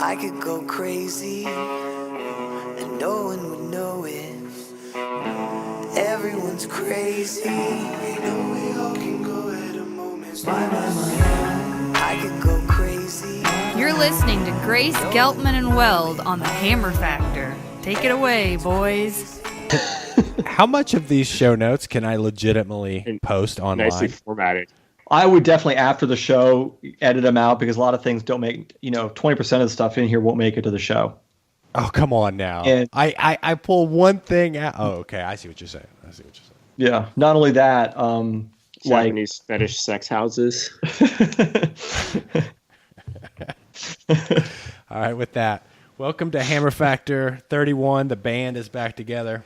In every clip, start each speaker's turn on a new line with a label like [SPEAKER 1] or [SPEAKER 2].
[SPEAKER 1] I could go crazy and no one would know it. Everyone's crazy. You know we all can go at a moment's my. I could go crazy.
[SPEAKER 2] You're listening to Grace, Geltman, and Weld on the Hammer Factor. Take it away, boys.
[SPEAKER 3] How much of these show notes can I legitimately post online?
[SPEAKER 4] Nicely formatted.
[SPEAKER 5] I would definitely, after the show, edit them out because a lot of things don't make, 20% of the stuff in here won't make it to the show.
[SPEAKER 3] Oh, come on now.
[SPEAKER 5] And
[SPEAKER 3] I pull one thing out. Oh, okay. I see what you're saying.
[SPEAKER 5] yeah. Not only that,
[SPEAKER 4] Japanese fetish sex houses.
[SPEAKER 3] All right, with that, welcome to Hammer Factor 31. The band is back together.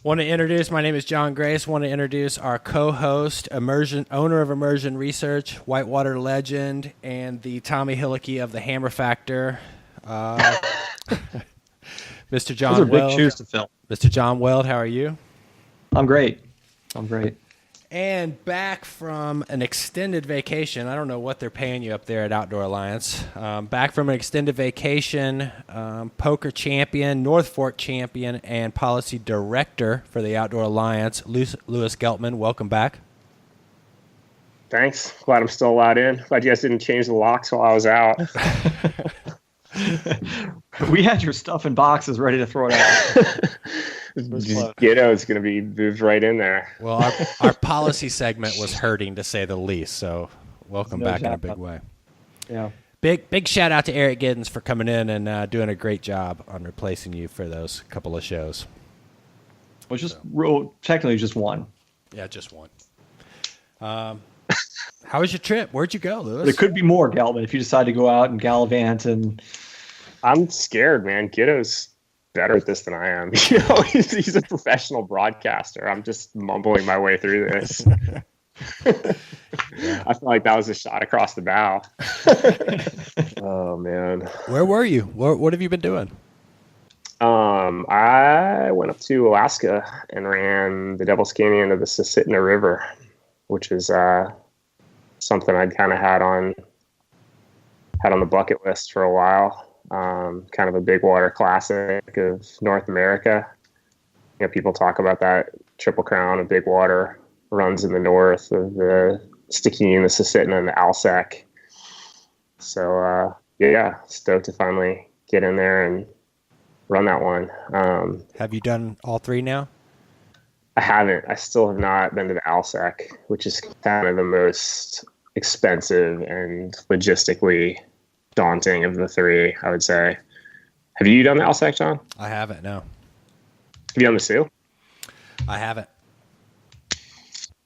[SPEAKER 3] Want to introduce, my name is John Grace. Want to introduce our co-host, owner of Immersion Research, Whitewater legend, and the Tommy Hillicky of the Hammer Factor, Mr. John
[SPEAKER 5] those are
[SPEAKER 3] Weld.
[SPEAKER 5] big shoes to fill.
[SPEAKER 3] Mr. John Weld, how are you?
[SPEAKER 5] I'm great.
[SPEAKER 3] And back from an extended vacation. I don't know what they're paying you up there at Outdoor Alliance. Back from an extended vacation, poker champion, North Fork champion, and policy director for the Outdoor Alliance, Lewis Geltman. Welcome back.
[SPEAKER 4] Thanks. Glad I'm still allowed in. Glad you guys didn't change the locks while I was out.
[SPEAKER 5] We had your stuff in boxes ready to throw it out.
[SPEAKER 4] Ghetto is going to be moved right in there.
[SPEAKER 3] Well, our policy segment was hurting, to say the least, so welcome back in a big way.
[SPEAKER 5] Yeah.
[SPEAKER 3] Big shout out to Eric Giddens for coming in and doing a great job on replacing you for those couple of shows.
[SPEAKER 5] Well, technically just one.
[SPEAKER 3] Yeah, just one. How was your trip? Where'd you go, Lewis?
[SPEAKER 5] There could be more, Galvin, if you decide to go out and gallivant. And
[SPEAKER 4] I'm scared, man. Ghetto's better at this than I am. He's a professional broadcaster. I'm just mumbling my way through this. I feel like that was a shot across the bow. Oh man.
[SPEAKER 3] Where were you? What have you been doing?
[SPEAKER 4] I went up to Alaska and ran the Devil's Canyon of the Susitna River, which is something I'd kind of had on the bucket list for a while. Kind of a big water classic of North America. People talk about that Triple Crown of big water runs in the north of the Stikine, the Susitna, and the Alsek. So, stoked to finally get in there and run that one.
[SPEAKER 3] Have you done all three now?
[SPEAKER 4] I haven't. I still have not been to the Alsek, which is kind of the most expensive and logistically daunting of the three, I would say. Have you done the Alsek, John?
[SPEAKER 3] I haven't, no.
[SPEAKER 4] Have you done the Sioux?
[SPEAKER 3] I haven't.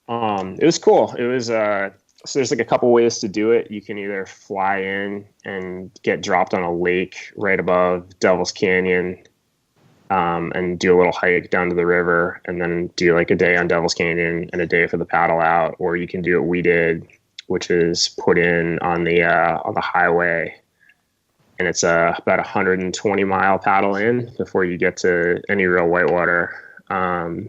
[SPEAKER 4] It was cool. It was so there's like a couple ways to do it. You can either fly in and get dropped on a lake right above Devil's Canyon, and do a little hike down to the river, and then do like a day on Devil's Canyon and a day for the paddle out. Or you can do what we did, which is put in on the highway, and it's about 120-mile paddle in before you get to any real whitewater, and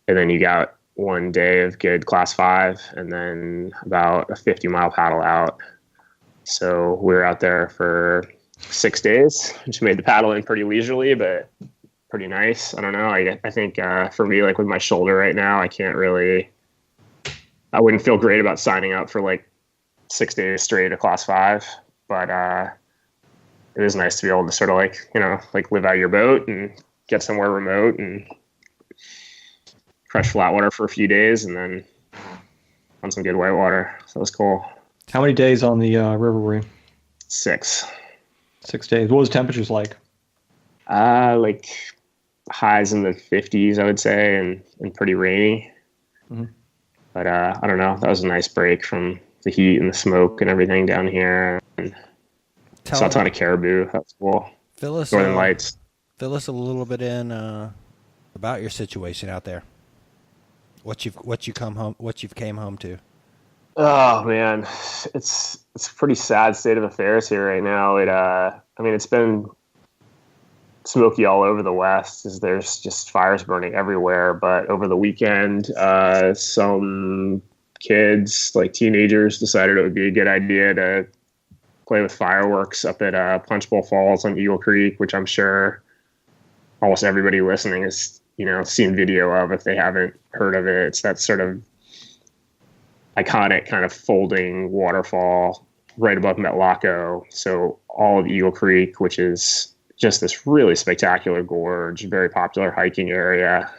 [SPEAKER 4] then you got one day of good class 5, and then about a 50-mile paddle out. So we were out there for 6 days, which made the paddle in pretty leisurely, but pretty nice. I don't know. I think for me, like with my shoulder right now, I wouldn't feel great about signing up for like 6 days straight of class 5, but it is nice to be able to sort of like live out your boat and get somewhere remote and crush flat water for a few days and then on some good whitewater. So it was cool.
[SPEAKER 5] How many days on the river were you?
[SPEAKER 4] 6.
[SPEAKER 5] 6 days. What was the temperatures like?
[SPEAKER 4] Like highs in the 50s, I would say, and pretty rainy. Mm-hmm. But I don't know. That was a nice break from the heat and the smoke and everything down here. And saw a ton of caribou. That's cool. Northern Lights.
[SPEAKER 3] Fill us a little bit in about your situation out there. What you've came home to.
[SPEAKER 4] Oh man, it's a pretty sad state of affairs here right now. It's been smoky all over the West, as there's just fires burning everywhere. But over the weekend, some kids, like teenagers, decided it would be a good idea to play with fireworks up at Punch Bowl Falls on Eagle Creek, which I'm sure almost everybody listening has, seen video of if they haven't heard of it. It's that sort of iconic kind of folding waterfall right above Metlaco. So all of Eagle Creek, which is just this really spectacular gorge, very popular hiking area,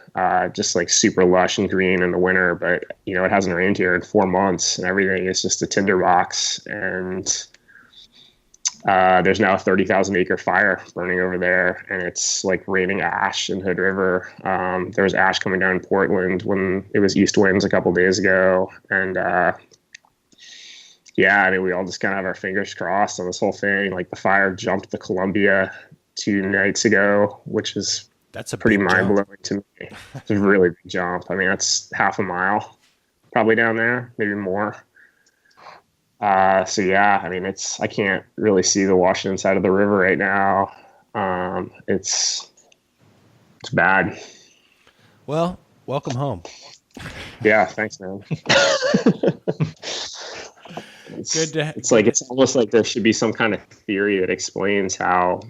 [SPEAKER 4] just like super lush and green in the winter. But, it hasn't rained here in 4 months and everything is just a tinderbox. And there's now a 30,000 acre fire burning over there, and it's like raining ash in Hood River. There was ash coming down in Portland when it was east winds a couple days ago. And we all just kind of have our fingers crossed on this whole thing. Like the fire jumped the Columbia 2 nights ago, which is pretty mind-blowing to me. It's a really big jump. I mean, that's half a mile probably down there, maybe more. I can't really see the Washington side of the river right now. It's bad.
[SPEAKER 3] Well, welcome home.
[SPEAKER 4] Yeah, thanks, man. It's almost like there should be some kind of theory that explains how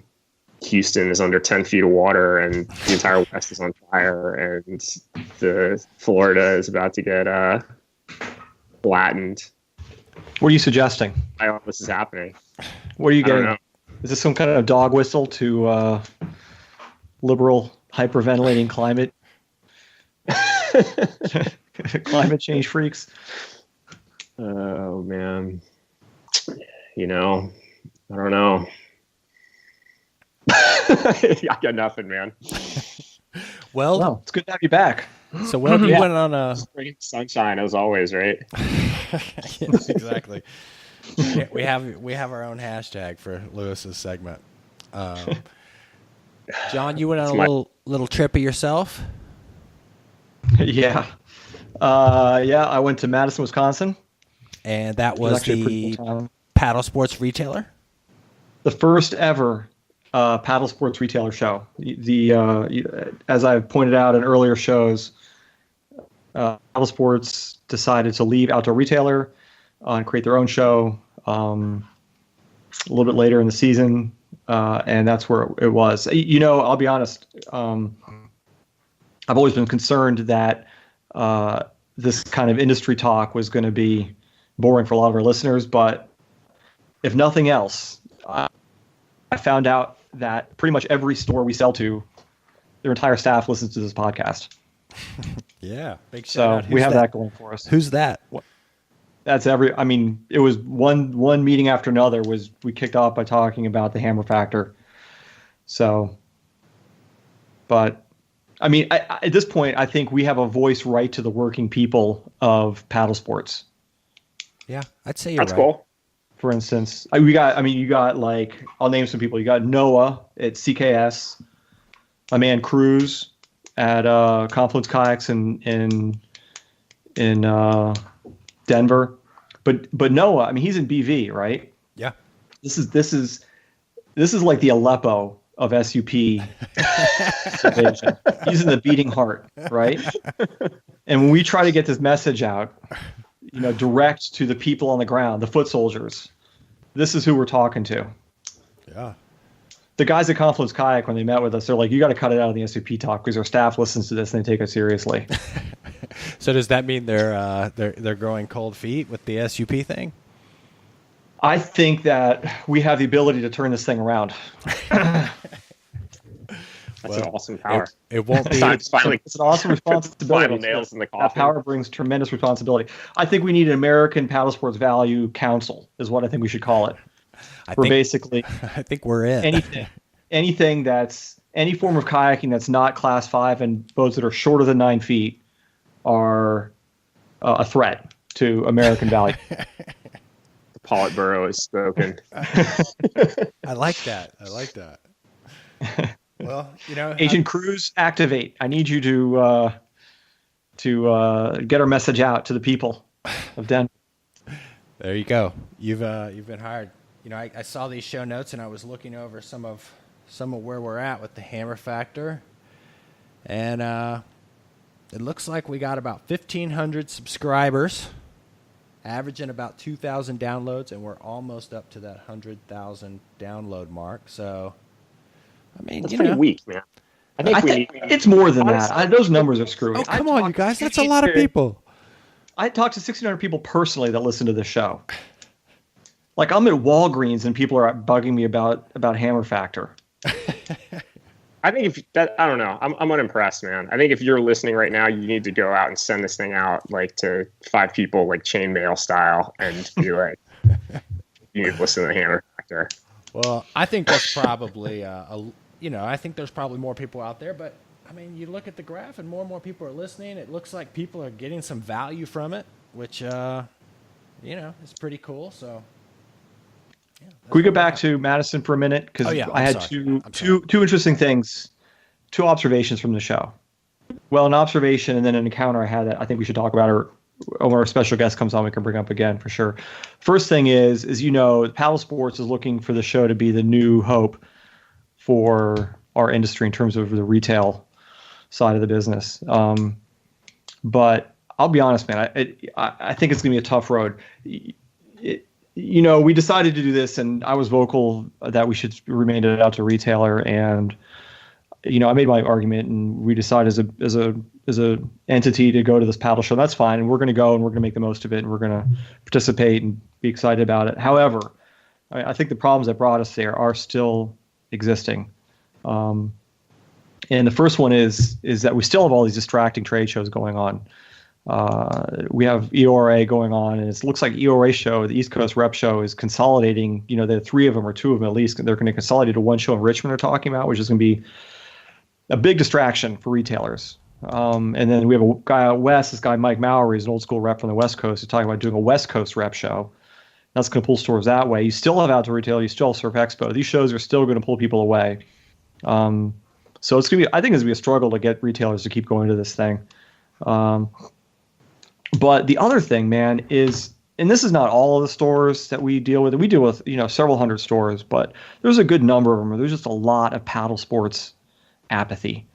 [SPEAKER 4] Houston is under 10 feet of water and the entire West is on fire and the Florida is about to get flattened.
[SPEAKER 5] What are you suggesting?
[SPEAKER 4] Why all this is happening?
[SPEAKER 5] What are you getting? Is this some kind of dog whistle to liberal hyperventilating climate change freaks?
[SPEAKER 4] Oh man, I don't know. I got nothing, man.
[SPEAKER 3] Well,
[SPEAKER 5] it's good to have you back.
[SPEAKER 3] So, you went on a
[SPEAKER 4] sunshine as always, right?
[SPEAKER 3] Yes, exactly. We have our own hashtag for Lewis's segment. John, you went on a little trip of yourself.
[SPEAKER 5] Yeah. I went to Madison, Wisconsin.
[SPEAKER 3] And that was the paddle sports retailer? The
[SPEAKER 5] first ever paddle sports retailer show. As I've pointed out in earlier shows, paddle sports decided to leave Outdoor Retailer and create their own show a little bit later in the season, and that's where it was. I'll be honest, I've always been concerned that this kind of industry talk was going to be boring for a lot of our listeners, but if nothing else, I found out that pretty much every store we sell to, their entire staff listens to this podcast.
[SPEAKER 3] Yeah, big shout out.
[SPEAKER 5] We have that going for us.
[SPEAKER 3] Who's that?
[SPEAKER 5] That's it was one meeting after another. We kicked off by talking about the hammer factor. So, but at this point, I think we have a voice right to the working people of paddle sports.
[SPEAKER 3] Yeah, I'd say that's
[SPEAKER 5] right. Cool. For instance, you got like, I'll name some people. You got Noah at CKS, my man Cruz at Confluence Kayaks in Denver, but Noah, he's in BV, right?
[SPEAKER 3] Yeah.
[SPEAKER 5] This is like the Aleppo of SUP division. He's in the beating heart, right? And when we try to get this message out, direct to the people on the ground, the foot soldiers, this is who we're talking to.
[SPEAKER 3] Yeah.
[SPEAKER 5] The guys at Confluence Kayak, when they met with us, they're like, you got to cut it out of the SUP talk because our staff listens to this and they take it seriously.
[SPEAKER 3] So does that mean they're growing cold feet with the SUP thing?
[SPEAKER 5] I think that we have the ability to turn this thing around.
[SPEAKER 4] That's an awesome power.
[SPEAKER 3] It won't be.
[SPEAKER 5] It's an awesome responsibility.
[SPEAKER 4] Final nails in the coffin.
[SPEAKER 5] That power brings tremendous responsibility. I think we need an American Paddle Sports Value Council, is what I think we should call it. I
[SPEAKER 3] think we're in.
[SPEAKER 5] Anything that's any form of kayaking that's not Class 5 and boats that are shorter than 9 feet are a threat to American value.
[SPEAKER 4] The Politburo is spoken.
[SPEAKER 3] I like that. Well,
[SPEAKER 5] Agent Cruz, activate. I need you to get our message out to the people of Denver.
[SPEAKER 3] There you go. You've been hired. I saw these show notes and I was looking over some of where we're at with the hammer factor, and it looks like we got about 1,500 subscribers averaging about 2,000 downloads, and we're almost up to that 100,000 download mark. So, I mean,
[SPEAKER 4] That's
[SPEAKER 3] you
[SPEAKER 4] pretty
[SPEAKER 3] know.
[SPEAKER 4] weak, man.
[SPEAKER 5] I think it's more than that. Those numbers are screwy.
[SPEAKER 3] Oh, come on, you guys. That's a lot of people.
[SPEAKER 5] I talked to 1,600 people personally that listen to this show. Like, I'm at Walgreens and people are bugging me about Hammer Factor.
[SPEAKER 4] I think I don't know. I'm unimpressed, man. I think if you're listening right now, you need to go out and send this thing out like to 5 people, like chainmail style, and be like, you need to listen to the Hammer Factor.
[SPEAKER 3] Well, I think that's probably I think there's probably more people out there, but I mean, you look at the graph and more people are listening. It looks like people are getting some value from it, which is pretty cool. So, yeah,
[SPEAKER 5] can we go back to Madison for a minute? Because I had two interesting things, 2 observations from the show. Well, an observation and then an encounter I had that I think we should talk about, or when our special guest comes on, we can bring up again for sure. First thing is paddle sports is looking for the show to be the new hope for our industry in terms of the retail side of the business. But I'll be honest, man, I think it's going to be a tough road. We decided to do this, and I was vocal that we should remain it out to retailer. And, I made my argument, and we decided as a entity to go to this paddle show. That's fine. And we're going to go, and we're going to make the most of it, and we're going to participate and be excited about it. However, I think the problems that brought us there are still existing. And the first one is that we still have all these distracting trade shows going on. We have EORA going on, and it looks like EORA show, the East Coast Rep Show, is consolidating. There are 3 of them or 2 of them at least. They're going to consolidate to one show in Richmond they're talking about, which is going to be a big distraction for retailers. And then we have a guy out west, this guy Mike Mowery, is an old school rep from the West Coast, who's talking about doing a West Coast Rep Show. That's going to pull stores that way. You still have Outdoor Retail, you still have Surf Expo. These shows are still going to pull people away. So it's going to be, I think it's going to be a struggle to get retailers to keep going to this thing. But the other thing, man, is, and this is not all of the stores that we deal with. We deal with, several hundred stores, but there's a good number of them where there's just a lot of paddle sports apathy.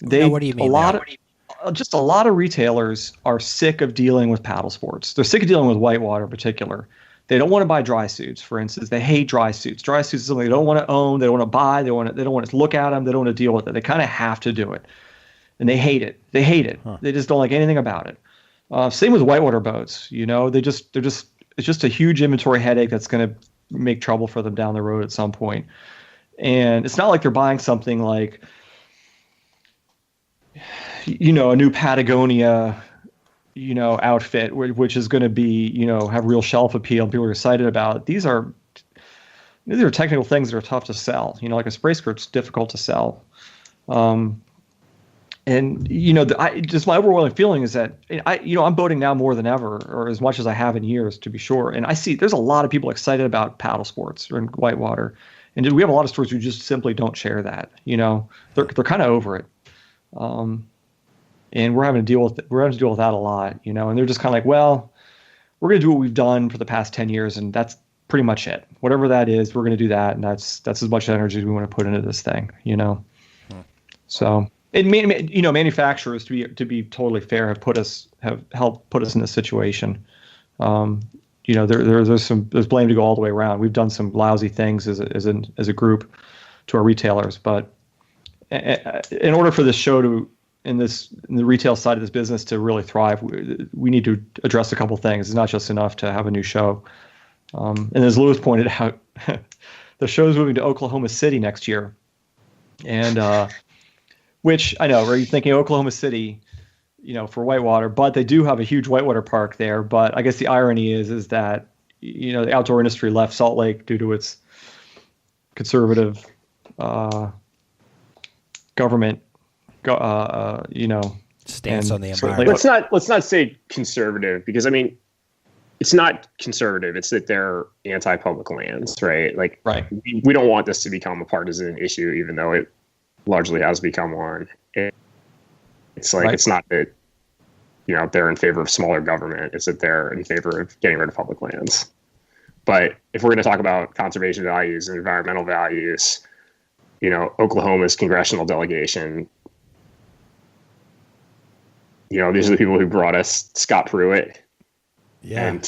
[SPEAKER 3] What do you mean?
[SPEAKER 5] Just a lot of retailers are sick of dealing with paddle sports. They're sick of dealing with whitewater in particular. They don't want to buy dry suits, for instance. They hate dry suits. Dry suits is something they don't want to own. They don't want to buy. They don't want to look at them. They don't want to deal with it. They kind of have to do it, and they hate it. They hate it. Huh. They just don't like anything about it. Same with whitewater boats. It's just a huge inventory headache that's going to make trouble for them down the road at some point. And it's not like they're buying something like, a new Patagonia, outfit, which is going to be, have real shelf appeal and people are excited about it. These are technical things that are tough to sell. Like a spray skirt's difficult to sell. And just my overwhelming feeling is that I'm boating now more than ever, or as much as I have in years, to be sure. And I see there's a lot of people excited about paddle sports or in whitewater, and we have a lot of stores who just simply don't share that. They're kind of over it, and we're having to deal with that a lot. And they're just kind of like, well, we're going to do what we've done for the past 10 years, and that's pretty much it. Whatever that is, we're going to do that, and that's as much energy as we want to put into this thing. So. Manufacturers, to be totally fair, have helped put us in this situation. There's blame to go all the way around. We've done some lousy things as a group to our retailers, but in order for this show in the retail side of this business to really thrive, we need to address a couple things. It's not just enough to have a new show. And as Lewis pointed out, the show's moving to Oklahoma City next year, and. Which I know, right? You're thinking Oklahoma City, for whitewater, but they do have a huge whitewater park there. But I guess the irony is that, the outdoor industry left Salt Lake due to its conservative government,
[SPEAKER 3] stance on the environment.
[SPEAKER 4] Let's not say conservative, because it's not conservative. It's that they're anti-public lands, right?
[SPEAKER 5] Right.
[SPEAKER 4] We don't want this to become a partisan issue, even though it largely has become one. It's like, right. It's not that, they're in favor of smaller government. It's that they're in favor of getting rid of public lands. But if we're going to talk about conservation values and environmental values, Oklahoma's congressional delegation, these are the people who brought us Scott Pruitt
[SPEAKER 3] Yeah.
[SPEAKER 4] And,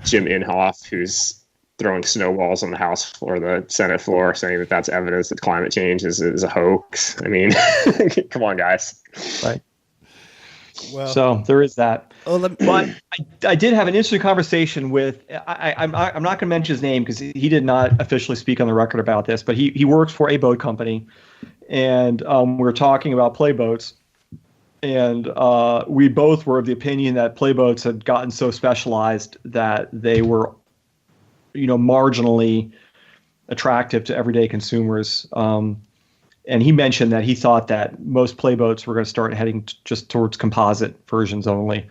[SPEAKER 4] Jim Inhofe, who's throwing snowballs on the House or the Senate floor, saying that that's evidence that climate change is a hoax. I mean, come on, guys.
[SPEAKER 5] Right.
[SPEAKER 3] Well,
[SPEAKER 5] So there is that.
[SPEAKER 3] oh,
[SPEAKER 5] But I did have an interesting conversation with. I'm not going to mention his name because he did not officially speak on the record about this, but he works for a boat company, and we were talking about playboats, and we both were of the opinion that playboats had gotten so specialized that they were, marginally attractive to everyday consumers. And he mentioned that he thought that most playboats were going to start heading just towards composite versions only,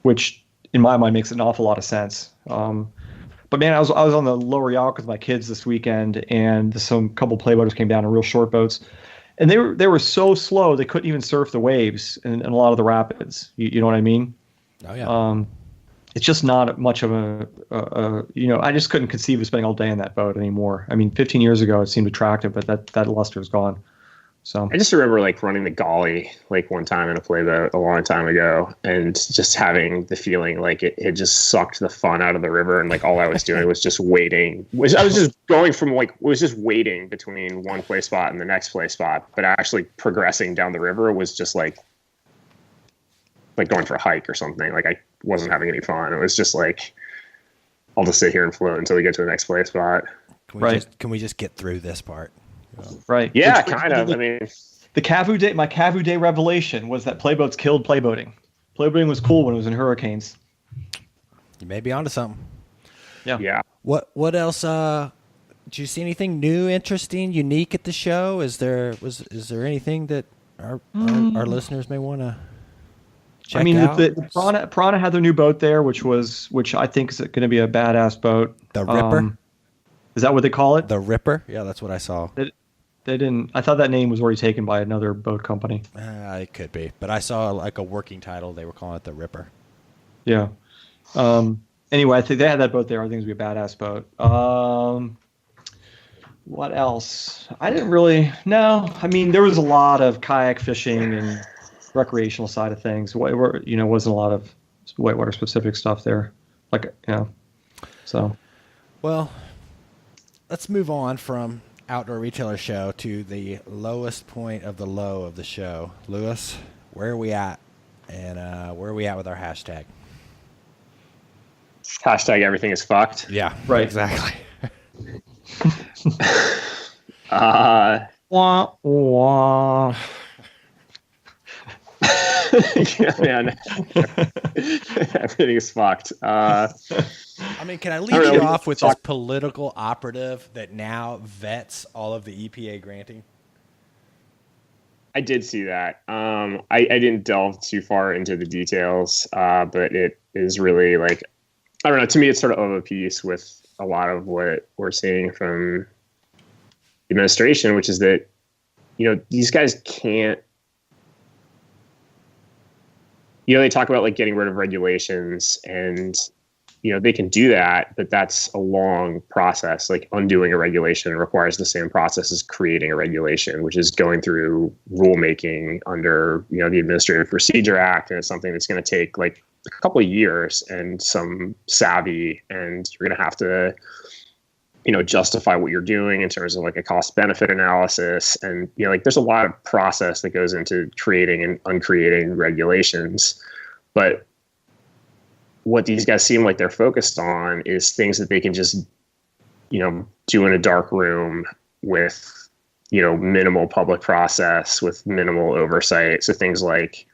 [SPEAKER 5] which in my mind makes an awful lot of sense. But man, I was on the Lower Yacht with my kids this weekend, and some couple playboaters came down in real short boats, and they were so slow they couldn't even surf the waves in a lot of the rapids. You know what I mean?
[SPEAKER 3] Oh yeah.
[SPEAKER 5] It's just not much of I just couldn't conceive of spending all day in that boat anymore. I mean, 15 years ago, it seemed attractive, but that luster is gone. So
[SPEAKER 4] I just remember running the Golly one time in a playboat a long time ago, and just having the feeling like it just sucked the fun out of the river, and all I was doing was just waiting. I was just going from was just waiting between one play spot and the next play spot, but actually progressing down the river was just like going for a hike or something. I wasn't having any fun. It was just I'll just sit here and float until we get to the next play spot.
[SPEAKER 3] Can we just get through this part?
[SPEAKER 5] Right.
[SPEAKER 4] Yeah, kind of. I mean,
[SPEAKER 5] my Cavu Day revelation was that playboats killed playboating. Playboating was cool when it was in hurricanes.
[SPEAKER 3] You may be onto something.
[SPEAKER 4] Yeah.
[SPEAKER 3] What else? Did you see anything new, interesting, unique at the show? Is there anything that our listeners may want to check out?
[SPEAKER 5] The Prana had their new boat there, which I think is going to be a badass boat.
[SPEAKER 3] The Ripper.
[SPEAKER 5] Is that what they call it?
[SPEAKER 3] The Ripper? Yeah, that's what I saw.
[SPEAKER 5] They didn't. I thought that name was already taken by another boat company.
[SPEAKER 3] It could be, but I saw a working title. They were calling it the Ripper.
[SPEAKER 5] Yeah. Anyway, I think they had that boat there. I think it's gonna be a badass boat. What else? I didn't really. No, I mean there was a lot of kayak fishing and recreational side of things. Wasn't a lot of whitewater specific stuff there. So.
[SPEAKER 3] Well, let's move on from Outdoor Retailer Show to the lowest point of the low of the show. Lewis, where are we at? And where are we at with our hashtag?
[SPEAKER 4] Hashtag everything is fucked.
[SPEAKER 3] Yeah,
[SPEAKER 5] right.
[SPEAKER 3] Exactly.
[SPEAKER 5] Wah, wah.
[SPEAKER 4] Yeah, man. Everything is fucked.
[SPEAKER 3] I mean, can I lead you off with this political operative that now vets all of the EPA granting?
[SPEAKER 4] I did see that. I didn't delve too far into the details, but it is really I don't know. To me, it's sort of a piece with a lot of what we're seeing from the administration, which is that, these guys can't, they talk about getting rid of regulations, and they can do that, but that's a long process. Undoing a regulation requires the same process as creating a regulation, which is going through rulemaking under the Administrative Procedure Act, and it's something that's going to take a couple of years and some savvy, and you're going to have to justify what you're doing in terms of a cost benefit analysis. And, there's a lot of process that goes into creating and uncreating regulations. But what these guys seem like they're focused on is things that they can just, do in a dark room with, minimal public process, with minimal oversight. So things like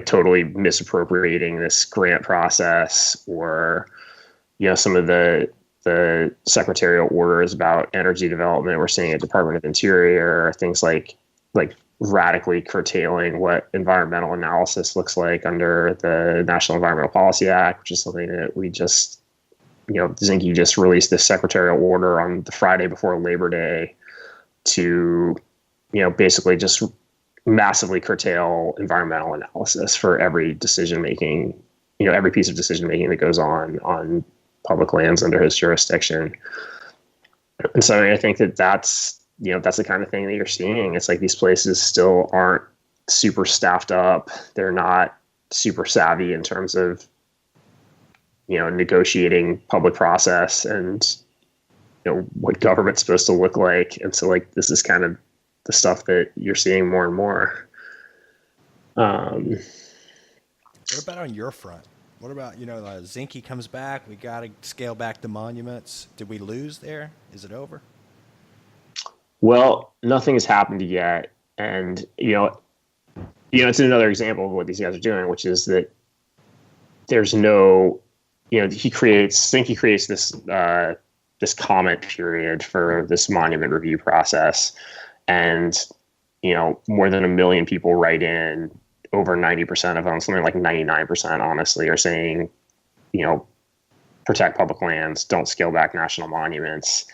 [SPEAKER 4] totally misappropriating this grant process, or, some of the secretarial orders about energy development we're seeing at Department of Interior, things like radically curtailing what environmental analysis looks like under the National Environmental Policy Act, which is something that we just, Zinke just released this secretarial order on the Friday before Labor Day to, basically just massively curtail environmental analysis for every decision-making, every piece of decision-making that goes on public lands under his jurisdiction. And so I think that's the kind of thing that you're seeing. It's these places still aren't super staffed up. They're not super savvy in terms of, negotiating public process and what government's supposed to look like. And so like this is kind of the stuff that you're seeing more and more.
[SPEAKER 3] What about on your front? What about, Zinke comes back, we got to scale back the monuments. Did we lose there? Is it over?
[SPEAKER 4] Well, nothing has happened yet. And, it's another example of what these guys are doing, which is that there's no, Zinke creates this comment period for this monument review process. And, more than 1 million people write in. Over 90% of them, something like 99%, honestly, are saying, protect public lands, don't scale back national monuments.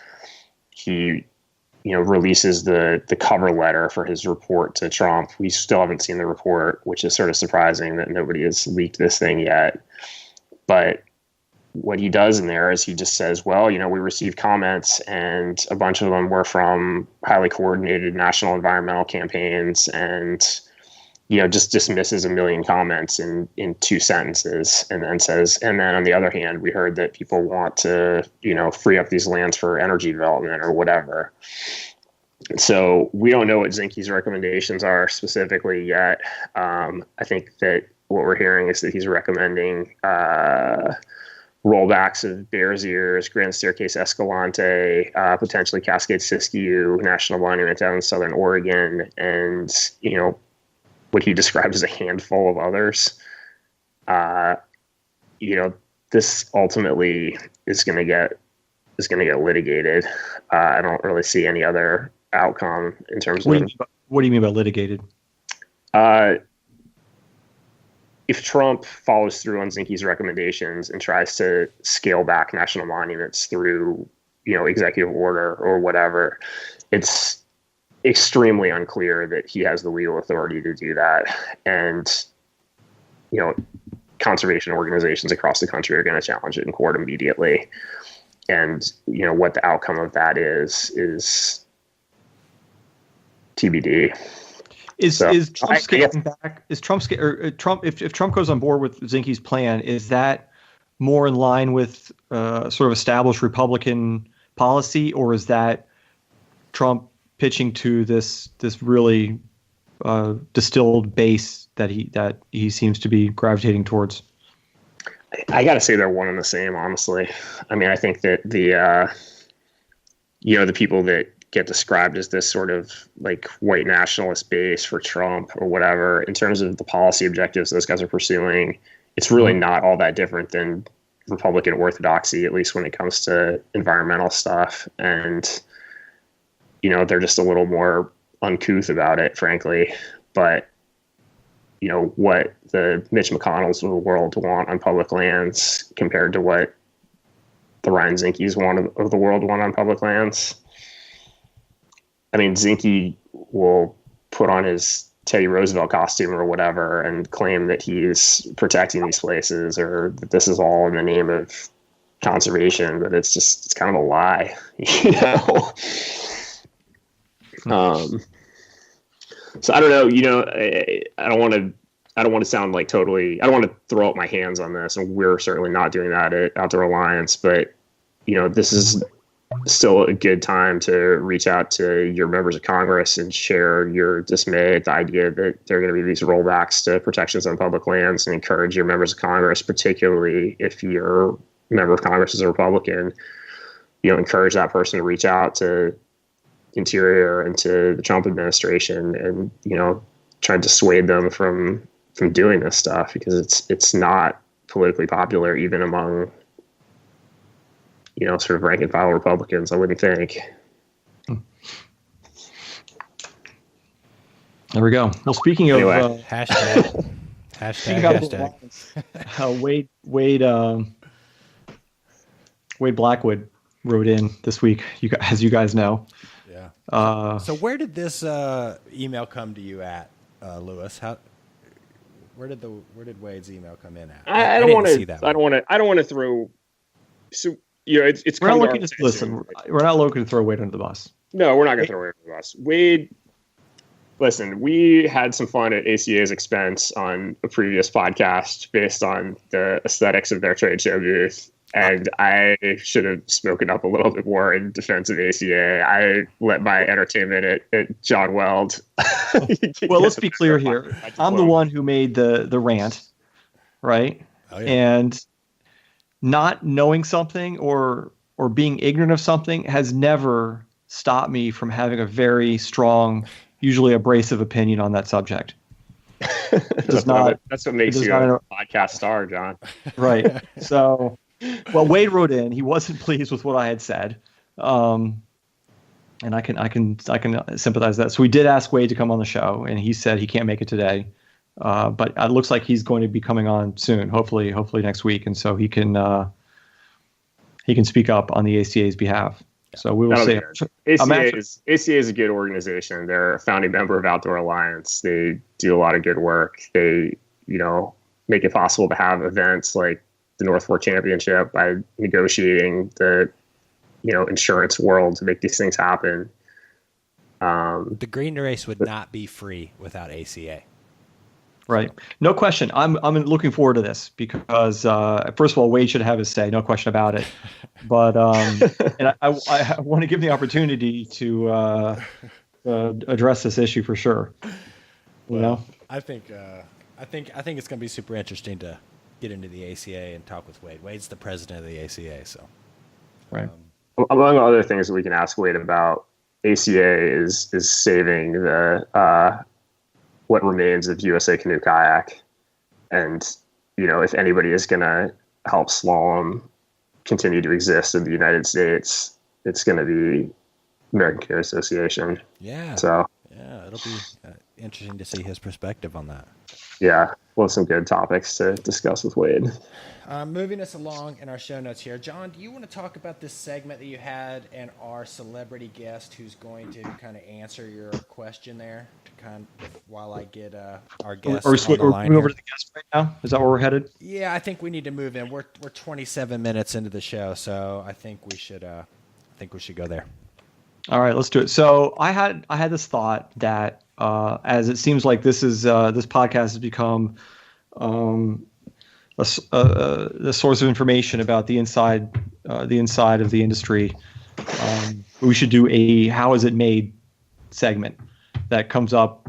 [SPEAKER 4] He, releases the cover letter for his report to Trump. We still haven't seen the report, which is sort of surprising that nobody has leaked this thing yet. But what he does in there is he just says, well, we received comments and a bunch of them were from highly coordinated national environmental campaigns, and just dismisses 1 million comments in 2 sentences, and then says, and then on the other hand, we heard that people want to, free up these lands for energy development or whatever. So we don't know what Zinke's recommendations are specifically yet. I think that what we're hearing is that he's recommending rollbacks of Bears Ears, Grand Staircase Escalante, potentially Cascade Siskiyou National Monument down in Southern Oregon, and, what he described as a handful of others. This ultimately is going to get litigated. I don't really see any other outcome in terms of.
[SPEAKER 5] What do you mean by litigated?
[SPEAKER 4] If Trump follows through on Zinke's recommendations and tries to scale back national monuments through, executive order or whatever, it's extremely unclear that he has the legal authority to do that. And, conservation organizations across the country are going to challenge it in court immediately. And, what the outcome of that is TBD.
[SPEAKER 5] Is Trump scaling back? Is Trump if Trump goes on board with Zinke's plan, is that more in line with sort of established Republican policy, or is that Trump pitching to this really distilled base that he seems to be gravitating towards?
[SPEAKER 4] I got to say they're one and the same, honestly. I mean, I think that the people that get described as this sort of like white nationalist base for Trump or whatever, in terms of the policy objectives those guys are pursuing, it's really not all that different than Republican orthodoxy, at least when it comes to environmental stuff. And, they're just a little more uncouth about it, frankly. But, what the Mitch McConnells of the world want on public lands compared to what the Ryan Zinke's of the world want on public lands. I mean, Zinke will put on his Teddy Roosevelt costume or whatever and claim that he's protecting these places or that this is all in the name of conservation, but it's kind of a lie, So I don't know, I don't want to sound like totally, I don't want to throw up my hands on this, and we're certainly not doing that at Outdoor Alliance, but this is still a good time to reach out to your members of Congress and share your dismay at the idea that there are going to be these rollbacks to protections on public lands, and encourage your members of Congress, particularly if your member of Congress is a Republican, encourage that person to reach out to Interior and to the Trump administration and, try to dissuade them from doing this stuff, because it's not politically popular even among sort of rank and file Republicans, I wouldn't think.
[SPEAKER 5] There we go. Well, speaking of
[SPEAKER 3] hashtag
[SPEAKER 5] Wade Blackwood wrote in this week, as you guys know.
[SPEAKER 3] Yeah. So where did this email come to you at, Lewis? Where did Wade's email come in at?
[SPEAKER 4] I don't want to throw. So it's
[SPEAKER 5] we're not looking to listen. We're not looking to throw Wade under the bus.
[SPEAKER 4] No, we're not going to throw Wade under the bus. Wade Listen, we had some fun at ACA's expense on a previous podcast based on the aesthetics of their trade show booth. And I should have spoken up a little bit more in defense of ACA. I let my entertainment at John Weld.
[SPEAKER 5] Well, let's be clear here. I'm the one who made the rant, right?
[SPEAKER 3] Oh, yeah.
[SPEAKER 5] And not knowing something or being ignorant of something has never stopped me from having a very strong, usually abrasive opinion on that subject.
[SPEAKER 4] That's what makes you a podcast star, John.
[SPEAKER 5] Right. So, well, Wade wrote in. He wasn't pleased with what I had said, and I can sympathize with that. So we did ask Wade to come on the show, and he said he can't make it today, but it looks like he's going to be coming on soon. Hopefully next week, and so he can speak up on the ACA's behalf. So we will see.
[SPEAKER 4] ACA is a good organization. They're a founding member of Outdoor Alliance. They do a lot of good work. They, make it possible to have events like the North Fork Championship by negotiating the, insurance world to make these things happen.
[SPEAKER 3] The green race would not be free without ACA.
[SPEAKER 5] Right. No question. I'm looking forward to this because, first of all, Wade should have his say, no question about it. But and I want to give the opportunity to address this issue for sure.
[SPEAKER 3] I think it's going to be super interesting to get into the ACA and talk with Wade. Wade's the president of the ACA, so.
[SPEAKER 5] Right.
[SPEAKER 4] Among other things that we can ask Wade about, ACA is saving the what remains of USA Canoe Kayak, and if anybody is going to help slalom continue to exist in the United States, it's going to be American Canoe Association.
[SPEAKER 3] Yeah.
[SPEAKER 4] So
[SPEAKER 3] yeah, it'll be interesting to see his perspective on that.
[SPEAKER 4] Yeah, well, some good topics to discuss with Wade.
[SPEAKER 3] Moving us along in our show notes here. John, do you want to talk about this segment that you had and our celebrity guest who's going to kind of answer your question there while I get our guest on the line?
[SPEAKER 5] Are we over to the guest right now? Is that where we're headed?
[SPEAKER 3] Yeah, I think we need to move in. We're 27 minutes into the show, so I think we should go there. All
[SPEAKER 5] right, let's do it. So I had this thought that as it seems like this podcast has become the source of information about the inside of the industry, we should do a "How is it made" segment that comes up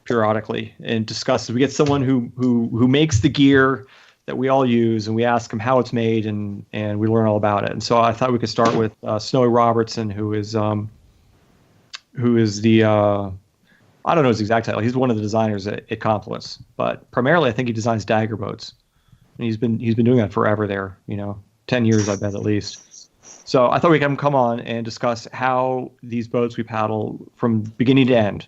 [SPEAKER 5] periodically and discusses. We get someone who makes the gear that we all use, and we ask them how it's made, and we learn all about it. And so I thought we could start with Snowy Robertson, who is the I don't know his exact title. He's one of the designers at Confluence, but primarily I think he designs dagger boats. And he's been doing that forever there, 10 years, I bet, at least. So I thought we could come on and discuss how these boats we paddle from beginning to end,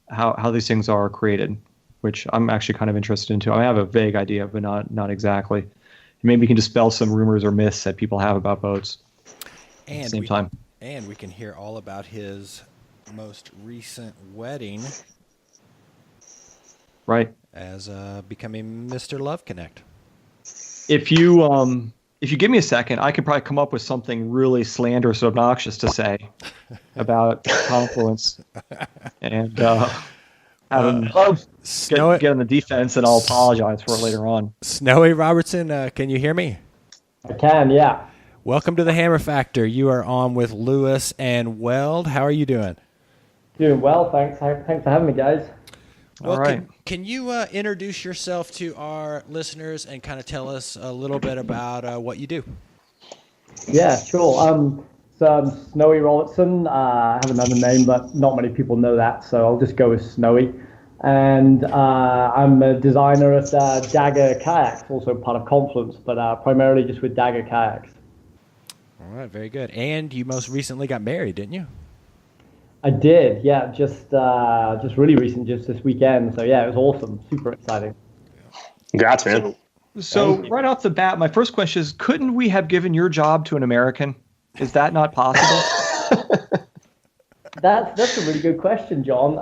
[SPEAKER 5] how these things are created, which I'm actually kind of interested into. I have a vague idea, but not exactly. Maybe we can dispel some rumors or myths that people have about boats at the same time.
[SPEAKER 3] And we can hear all about his most recent wedding.
[SPEAKER 5] Right.
[SPEAKER 3] As becoming Mr. Love Connect.
[SPEAKER 5] If you give me a second, I could probably come up with something really slanderous or obnoxious to say about Confluence, and have him get on the defense, and I'll apologize for it later on.
[SPEAKER 3] Snowy Robertson, can you hear me?
[SPEAKER 6] I can, yeah.
[SPEAKER 3] Welcome to the Hammer Factor. You are on with Lewis and Weld. How are you doing?
[SPEAKER 6] Doing well, thanks. Thanks for having me, guys.
[SPEAKER 3] Well,
[SPEAKER 5] all right.
[SPEAKER 3] Can you introduce yourself to our listeners and kind of tell us a little bit about what you do?
[SPEAKER 6] Yeah, sure. So I'm Snowy Robertson. I have another name, but not many people know that, so I'll just go with Snowy. And I'm a designer at Dagger Kayaks, also part of Confluence, but primarily just with Dagger Kayaks.
[SPEAKER 3] All right, very good. And you most recently got married, didn't you?
[SPEAKER 6] I did, yeah, just really recent, just this weekend. So yeah, it was awesome, super exciting.
[SPEAKER 4] Congrats, man.
[SPEAKER 5] So right off the bat, my first question is: couldn't we have given your job to an American? Is that not possible?
[SPEAKER 6] That's a really good question, John.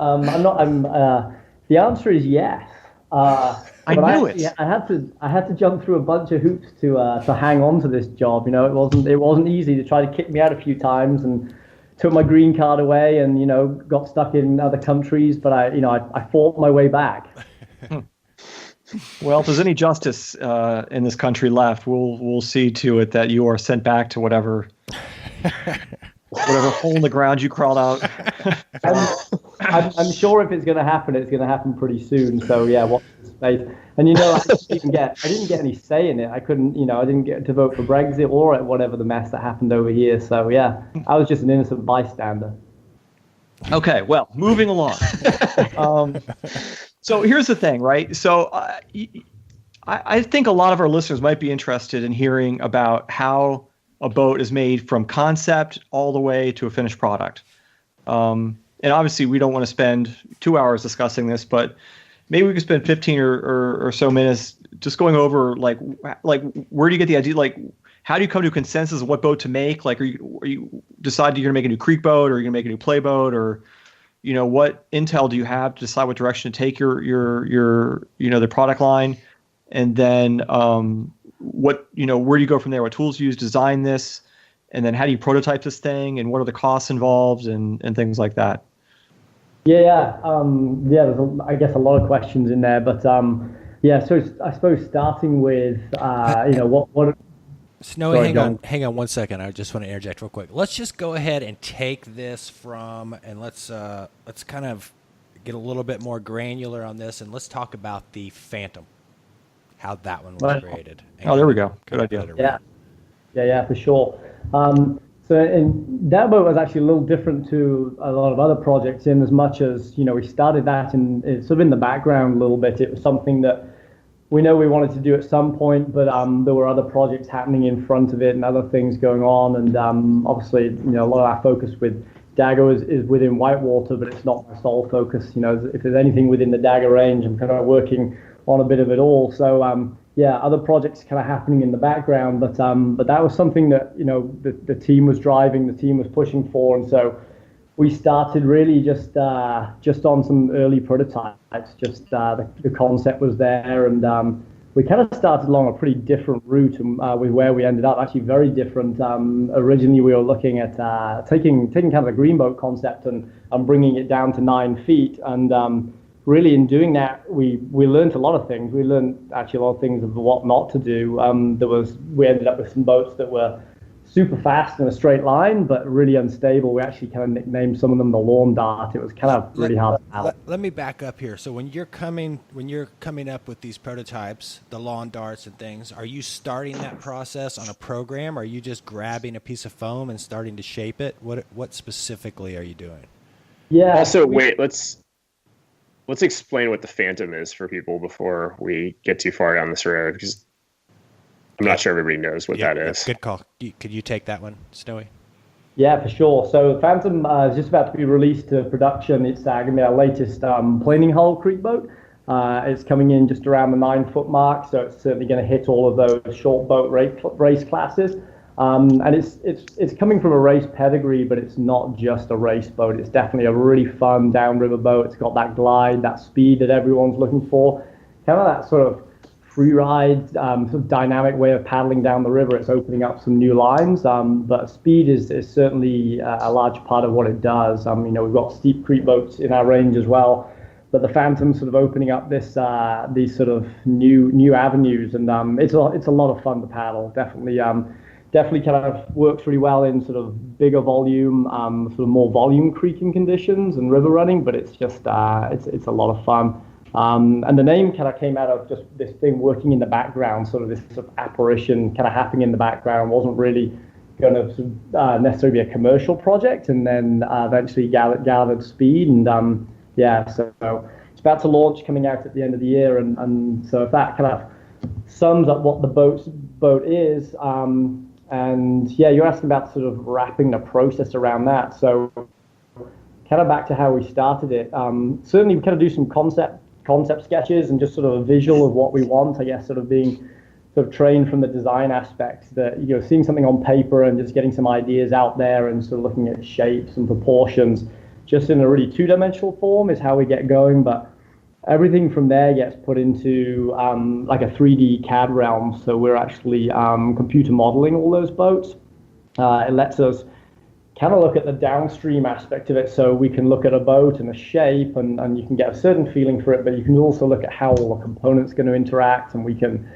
[SPEAKER 6] The answer is yes.
[SPEAKER 5] I knew it.
[SPEAKER 6] Yeah, I had to jump through a bunch of hoops to hang on to this job. It wasn't easy. To try to kick me out a few times and took my green card away and, got stuck in other countries, but I fought my way back.
[SPEAKER 5] Well, if there's any justice in this country left, we'll see to it that you are sent back to whatever hole in the ground you crawled out.
[SPEAKER 6] I'm sure if it's going to happen, it's going to happen pretty soon. So yeah, watch the space. And I didn't get any say in it. I couldn't, I didn't get to vote for Brexit or whatever the mess that happened over here. So yeah, I was just an innocent bystander.
[SPEAKER 5] Okay, well, moving along. So here's the thing, right? So I think a lot of our listeners might be interested in hearing about how a boat is made from concept all the way to a finished product. And obviously, we don't want to spend 2 hours discussing this, but maybe we could spend 15 or so minutes just going over like where do you get the idea? Like, how do you come to a consensus of what boat to make? Like, are you decide you're going to make a new creek boat, or you're going to make a new play boat, or what intel do you have to decide what direction to take your the product line, and then where do you go from there? What tools do you use to design this, and then how do you prototype this thing, and what are the costs involved, and things like that?
[SPEAKER 6] Yeah. There's I guess a lot of questions in there, but so I suppose starting with what.
[SPEAKER 3] Snowy,
[SPEAKER 6] Sorry,
[SPEAKER 3] hang on 1 second. I just want to interject real quick. Let's just go ahead and take this and let's kind of get a little bit more granular on this, and let's talk about the Phantom, how that one was created.
[SPEAKER 5] There we go. Good idea.
[SPEAKER 6] Yeah, for sure. And that boat was actually a little different to a lot of other projects in as much as, we started that in sort of in the background a little bit. It was something that we know we wanted to do at some point, but there were other projects happening in front of it and other things going on. And obviously, a lot of our focus with Dagger is within whitewater, but it's not my sole focus. If there's anything within the Dagger range, I'm kind of working on a bit of it all. So other projects kind of happening in the background, but that was something that the team was driving, the team was pushing for, and so we started really just on some early prototypes. Just the concept was there, and we kind of started along a pretty different route with where we ended up. Actually, very different. Originally, we were looking at taking kind of the green boat concept and bringing it down to 9 feet, and really in doing that, we learned a lot of things. We learned actually a lot of things of what not to do. We ended up with some boats that were super fast in a straight line, but really unstable. We actually kind of nicknamed some of them the lawn dart. It was kind of really hard to handle.
[SPEAKER 3] Let me back up here. So when you're coming up with these prototypes, the lawn darts and things, are you starting that process on a program? Or are you just grabbing a piece of foam and starting to shape it? What specifically are you doing?
[SPEAKER 6] Yeah.
[SPEAKER 4] Also, let's explain what the Phantom is for people before we get too far down this road, because I'm not sure everybody knows what that is.
[SPEAKER 3] Good call. Could you take that one, Snowy?
[SPEAKER 6] Yeah, for sure. So Phantom is just about to be released to production. It's going to be our latest planing hull creek boat. It's coming in just around the 9-foot mark, so it's certainly going to hit all of those short boat race classes. And it's coming from a race pedigree, but it's not just a race boat. It's definitely a really fun downriver boat. It's got that glide, that speed that everyone's looking for, kind of that sort of free ride, sort of dynamic way of paddling down the river. It's opening up some new lines, but speed is certainly a large part of what it does. We've got steep creek boats in our range as well, but the Phantom's sort of opening up these sort of new avenues, and it's a lot of fun to paddle. Definitely kind of works really well in sort of bigger volume, sort of more volume creeking conditions and river running, but it's just it's a lot of fun. And the name kind of came out of just this thing working in the background, sort of this sort of apparition kind of happening in the background. Wasn't really going to necessarily be a commercial project, and then eventually gathered speed, and so it's about to launch, coming out at the end of the year, and so if that kind of sums up what the boat is, and you're asking about sort of wrapping the process around that. So kind of back to how we started it. Certainly we kind of do some concept sketches and just sort of a visual of what we want, I guess, sort of being sort of trained from the design aspect, that seeing something on paper and just getting some ideas out there and sort of looking at shapes and proportions just in a really two-dimensional form is how we get going, but everything from there gets put into like a 3D CAD realm. So we're actually computer modeling all those boats. It lets us kind of look at the downstream aspect of it. So we can look at a boat and a shape, and you can get a certain feeling for it, but you can also look at how all the components are going to interact, and we can.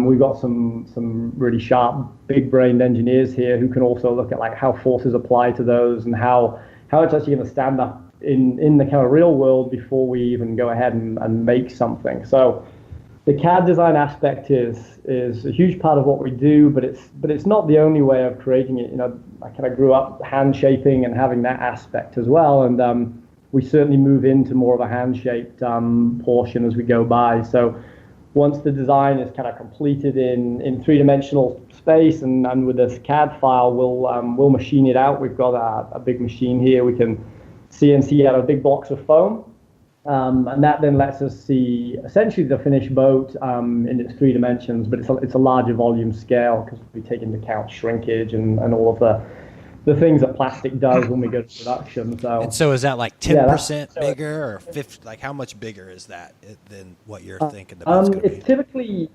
[SPEAKER 6] We've got some really sharp, big-brained engineers here who can also look at like how forces apply to those and how it's actually going to stand up in the kind of real world before we even go ahead and make something. So the CAD design aspect is a huge part of what we do, but it's not the only way of creating it. You know, I kind of grew up hand shaping and having that aspect as well, and we certainly move into more of a hand-shaped portion as we go by. So once the design is kind of completed in three-dimensional space and with this CAD file, we'll machine it out. We've got a big machine here. We can CNC out a big box of foam, and that then lets us see essentially the finished boat in its 3 dimensions, but it's a larger volume scale because we take into account shrinkage and all of the things that plastic does when we go to production.
[SPEAKER 3] So is that like 10% bigger or 50? Like how much bigger is that than what you're thinking the boat's going to be?
[SPEAKER 6] It's typically,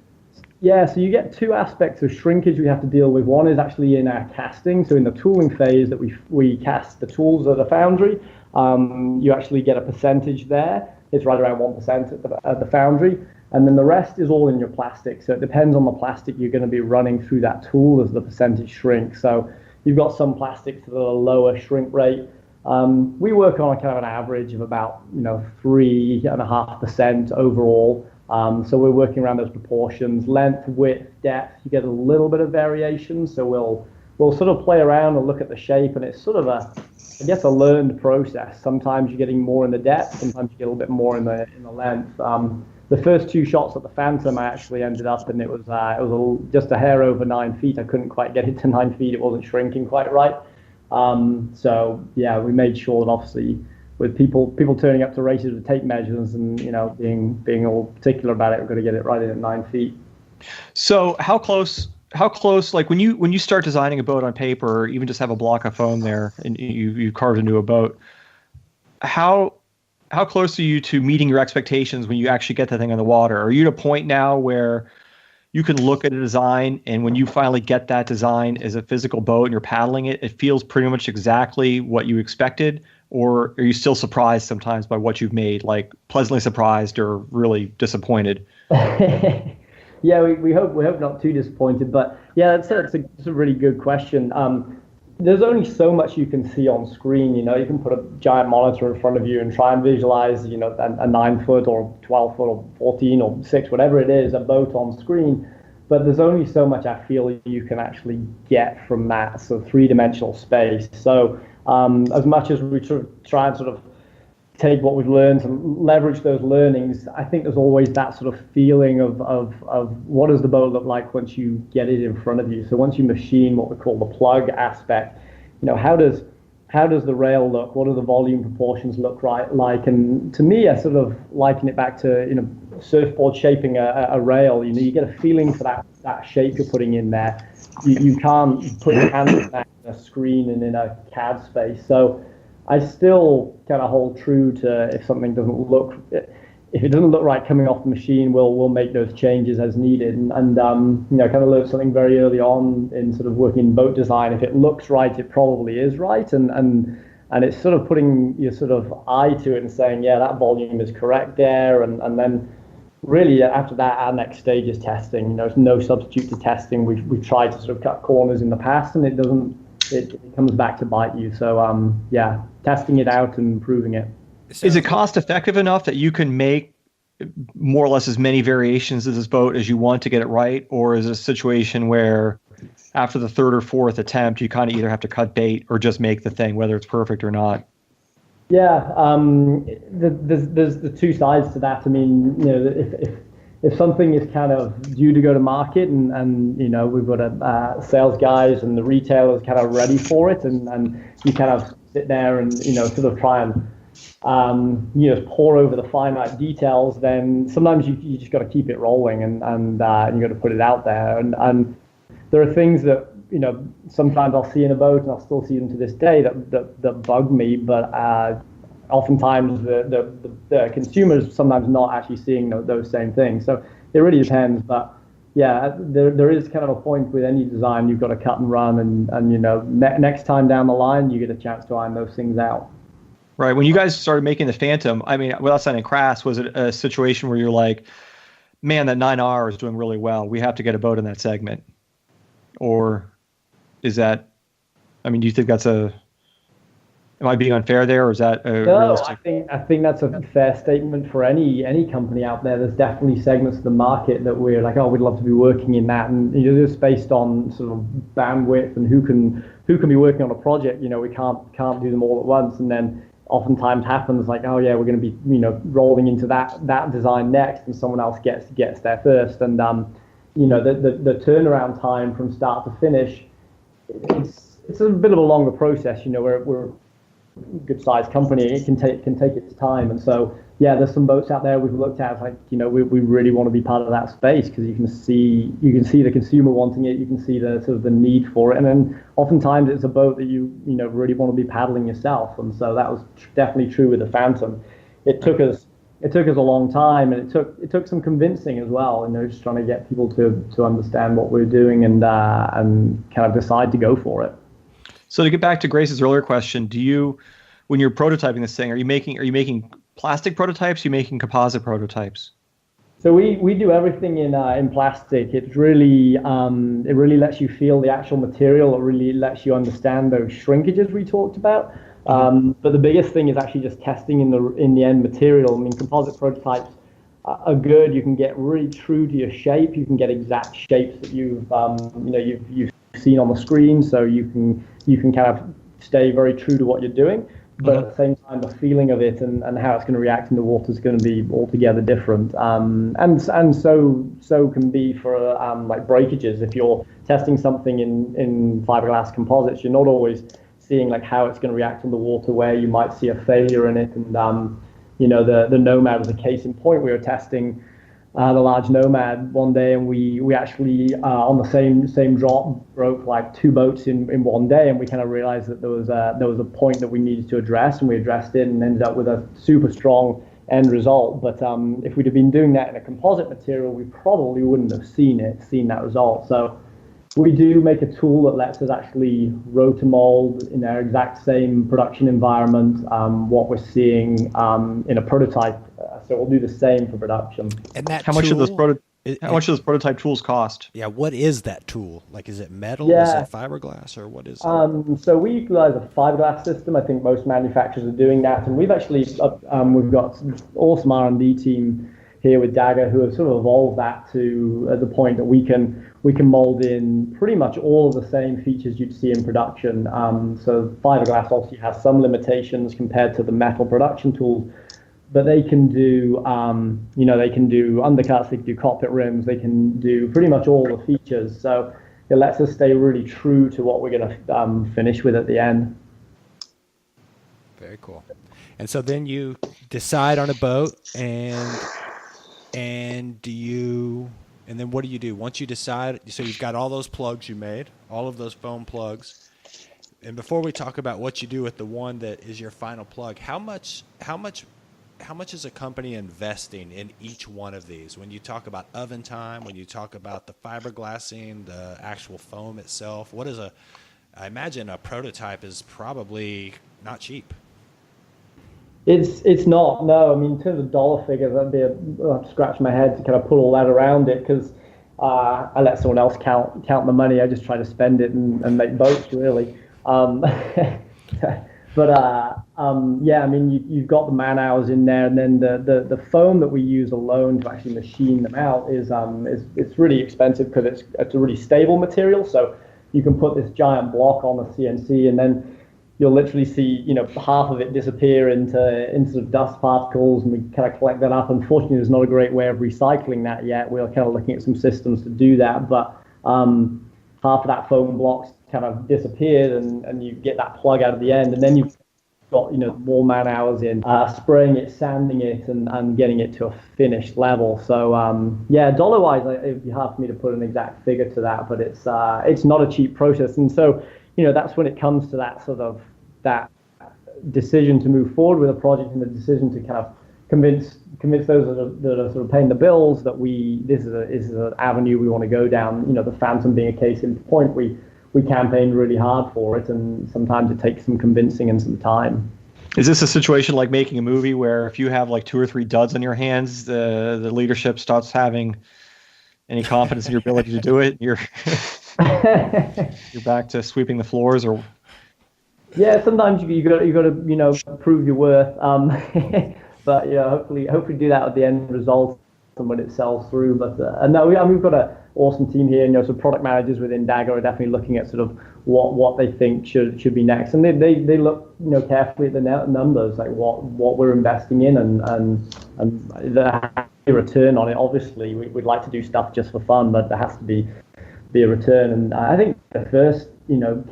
[SPEAKER 6] so you get 2 aspects of shrinkage we have to deal with. One is actually in our casting. So in the tooling phase that we cast the tools at the foundry, you actually get a percentage there. It's right around 1% at the foundry. And then the rest is all in your plastic. So it depends on the plastic you're going to be running through that tool as the percentage shrink. So you've got some plastics that are a lower shrink rate. We work on a kind of an average of about 3.5% overall. So we're working around those proportions, length, width, depth. You get a little bit of variation. So we'll sort of play around and look at the shape, and it's sort of a learned process. Sometimes you're getting more in the depth, sometimes you get a little bit more in the length. The first 2 shots at the Phantom, I actually ended up, and it was just a hair over 9 feet. I couldn't quite get it to 9 feet. It wasn't shrinking quite right. So yeah, we made sure that obviously with people turning up to races with tape measures and being all particular about it, we're going to get it right in at 9 feet.
[SPEAKER 5] So how close? Like when you start designing a boat on paper, or even just have a block of foam there and you carved into a boat, how close are you to meeting your expectations when you actually get the thing on the water? Are you at a point now where you can look at a design, and when you finally get that design as a physical boat and you're paddling it, it feels pretty much exactly what you expected? Or are you still surprised sometimes by what you've made, like pleasantly surprised or really disappointed?
[SPEAKER 6] Yeah, we hope not too disappointed, but yeah, it's a really good question. There's only so much you can see on screen. You can put a giant monitor in front of you and try and visualize, a 9-foot or 12-foot or 14 or 6, whatever it is, a boat on screen. But there's only so much I feel you can actually get from that sort of 3-dimensional space. So as much as we try and sort of take what we've learned and leverage those learnings, I think there's always that sort of feeling of what does the boat look like once you get it in front of you. So once you machine what we call the plug aspect, how does the rail look? What do the volume proportions look like? And to me, I sort of liken it back to surfboard shaping a rail. You get a feeling for that shape you're putting in there. You can't put your hands in that in a screen and in a CAD space. So I still kind of hold true to if it doesn't look right coming off the machine, we'll make those changes as needed. And kind of learned something very early on in sort of working in boat design. If it looks right, it probably is right. And it's sort of putting your sort of eye to it and saying, yeah, that volume is correct there. And then really after that, our next stage is testing. There's no substitute to testing. We've tried to sort of cut corners in the past, and it comes back to bite you. So yeah, testing it out and improving it.
[SPEAKER 5] Is it cost effective enough that you can make more or less as many variations of this boat as you want to get it right? Or is it a situation where after the 3rd or 4th attempt, you kind of either have to cut bait or just make the thing, whether it's perfect or not?
[SPEAKER 6] Yeah, there's the 2 sides to that. I mean, if something is kind of due to go to market and we've got sales guys and the retailers kind of ready for it, and you kind of sit there and sort of try and pour over the finite details, then sometimes you just got to keep it rolling and you got to put it out there. And there are things that sometimes I'll see in a boat, and I'll still see them to this day that bug me, but oftentimes the consumers sometimes not actually seeing those same things. So it really depends. But yeah, there is kind of a point with any design you've got to cut and run, and next time down the line you get a chance to iron those things out.
[SPEAKER 5] Right. When you guys started making the Phantom, I mean, without sounding crass, was it a situation where you're like, man, that 9R is doing really well, we have to get a boat in that segment? Or is that, I mean, do you think that's am I being unfair there, or is that realistic?
[SPEAKER 6] I think that's a fair statement for any company out there. There's definitely segments of the market that we're like, oh, we'd love to be working in that, and just based on sort of bandwidth and who can be working on a project. We can't do them all at once, and then oftentimes happens like, oh yeah, we're going to be rolling into that design next, and someone else gets there first, and the turnaround time from start to finish, it's a bit of a longer process. We're a good sized company. It can take its time, and so yeah, there's some boats out there we've looked at. Like we really want to be part of that space, because you can see the consumer wanting it. You can see the sort of the need for it, and then oftentimes it's a boat that you really want to be paddling yourself. And so that was definitely true with the Phantom. It took us a long time, and it took some convincing as well. Just trying to get people to understand what we're doing and kind of decide to go for it.
[SPEAKER 5] So to get back to Grace's earlier question, when you're prototyping this thing, are you making plastic prototypes? Are you making composite prototypes?
[SPEAKER 6] So we do everything in plastic. It really lets you feel the actual material. It really lets you understand those shrinkages we talked about. But the biggest thing is actually just testing in the end material. I mean, composite prototypes are good. You can get really true to your shape. You can get exact shapes that you've seen on the screen, so you can kind of stay very true to what you're doing. But at the same time, the feeling of it and how it's going to react in the water is going to be altogether different. And so can be for like breakages. If you're testing something in fiberglass composites, you're not always seeing like how it's going to react in the water, where you might see a failure in it. And the Nomad was a case in point. We were testing the large Nomad one day, and we actually on the same drop broke like 2 boats in one day, and we kind of realized that there was a point that we needed to address, and we addressed it and ended up with a super strong end result. But if we'd have been doing that in a composite material, we probably wouldn't have seen that result. So we do make a tool that lets us actually rotomold in our exact same production environment what we're seeing in a prototype. So we'll do the same for production.
[SPEAKER 3] And that
[SPEAKER 5] how much do those prototype tools cost?
[SPEAKER 3] Yeah, what is that tool? Like, is it metal? Is it fiberglass, or what is it?
[SPEAKER 6] So we utilize a fiberglass system. I think most manufacturers are doing that, and we've actually we've got an awesome R&D team here with Dagger who have sort of evolved that to the point that we can mold in pretty much all of the same features you'd see in production. So fiberglass obviously has some limitations compared to the metal production tools, but they can do they can do undercuts, they can do cockpit rims, they can do pretty much all the features. So it lets us stay really true to what we're going to finish with at the end.
[SPEAKER 3] Very cool. And so then you decide on a boat, and then what do you do once you decide? So you've got all those plugs you made, all of those foam plugs. And before we talk about what you do with the one that is your final plug, how much is a company investing in each one of these? When you talk about oven time, when you talk about the fiberglassing, the actual foam itself, I imagine a prototype is probably not cheap.
[SPEAKER 6] It's not, no. I mean, in terms of dollar figures, I'll have to scratch my head to kind of put all that around it, because I let someone else count the money. I just try to spend it and make boats, really. But yeah, I mean, you've got the man hours in there, and then the foam that we use alone to actually machine them out is it's really expensive, because it's a really stable material. So you can put this giant block on the CNC, and then you'll literally see half of it disappear into sort of dust particles, and we kind of collect that up. Unfortunately, there's not a great way of recycling that yet. We're kind of looking at some systems to do that, but half of that foam blocks kind of disappeared, and you get that plug out of the end, and then you've got more man hours in spraying it, sanding it, and getting it to a finished level. So yeah, dollar wise, it'd be hard for me to put an exact figure to that, but it's not a cheap process. And so that's when it comes to that sort of that decision to move forward with a project, and the decision to kind of convince those that are sort of paying the bills that this is an avenue we want to go down. You know, the Phantom being a case in point, we campaigned really hard for it, and sometimes it takes some convincing and some time.
[SPEAKER 5] Is this a situation like making a movie where if you have like 2 or 3 duds on your hands, the leadership starts having any confidence in your ability to do it? You're back to sweeping the floors, or
[SPEAKER 6] yeah, sometimes you got to prove your worth. But hopefully do that at the end result and when it sells through. But no, we've got an awesome team here. So product managers within Dagger are definitely looking at sort of what they think should be next, and they look carefully at the numbers, like what we're investing in and the return on it. Obviously, we'd like to do stuff just for fun, but there has to be a return. And I think the first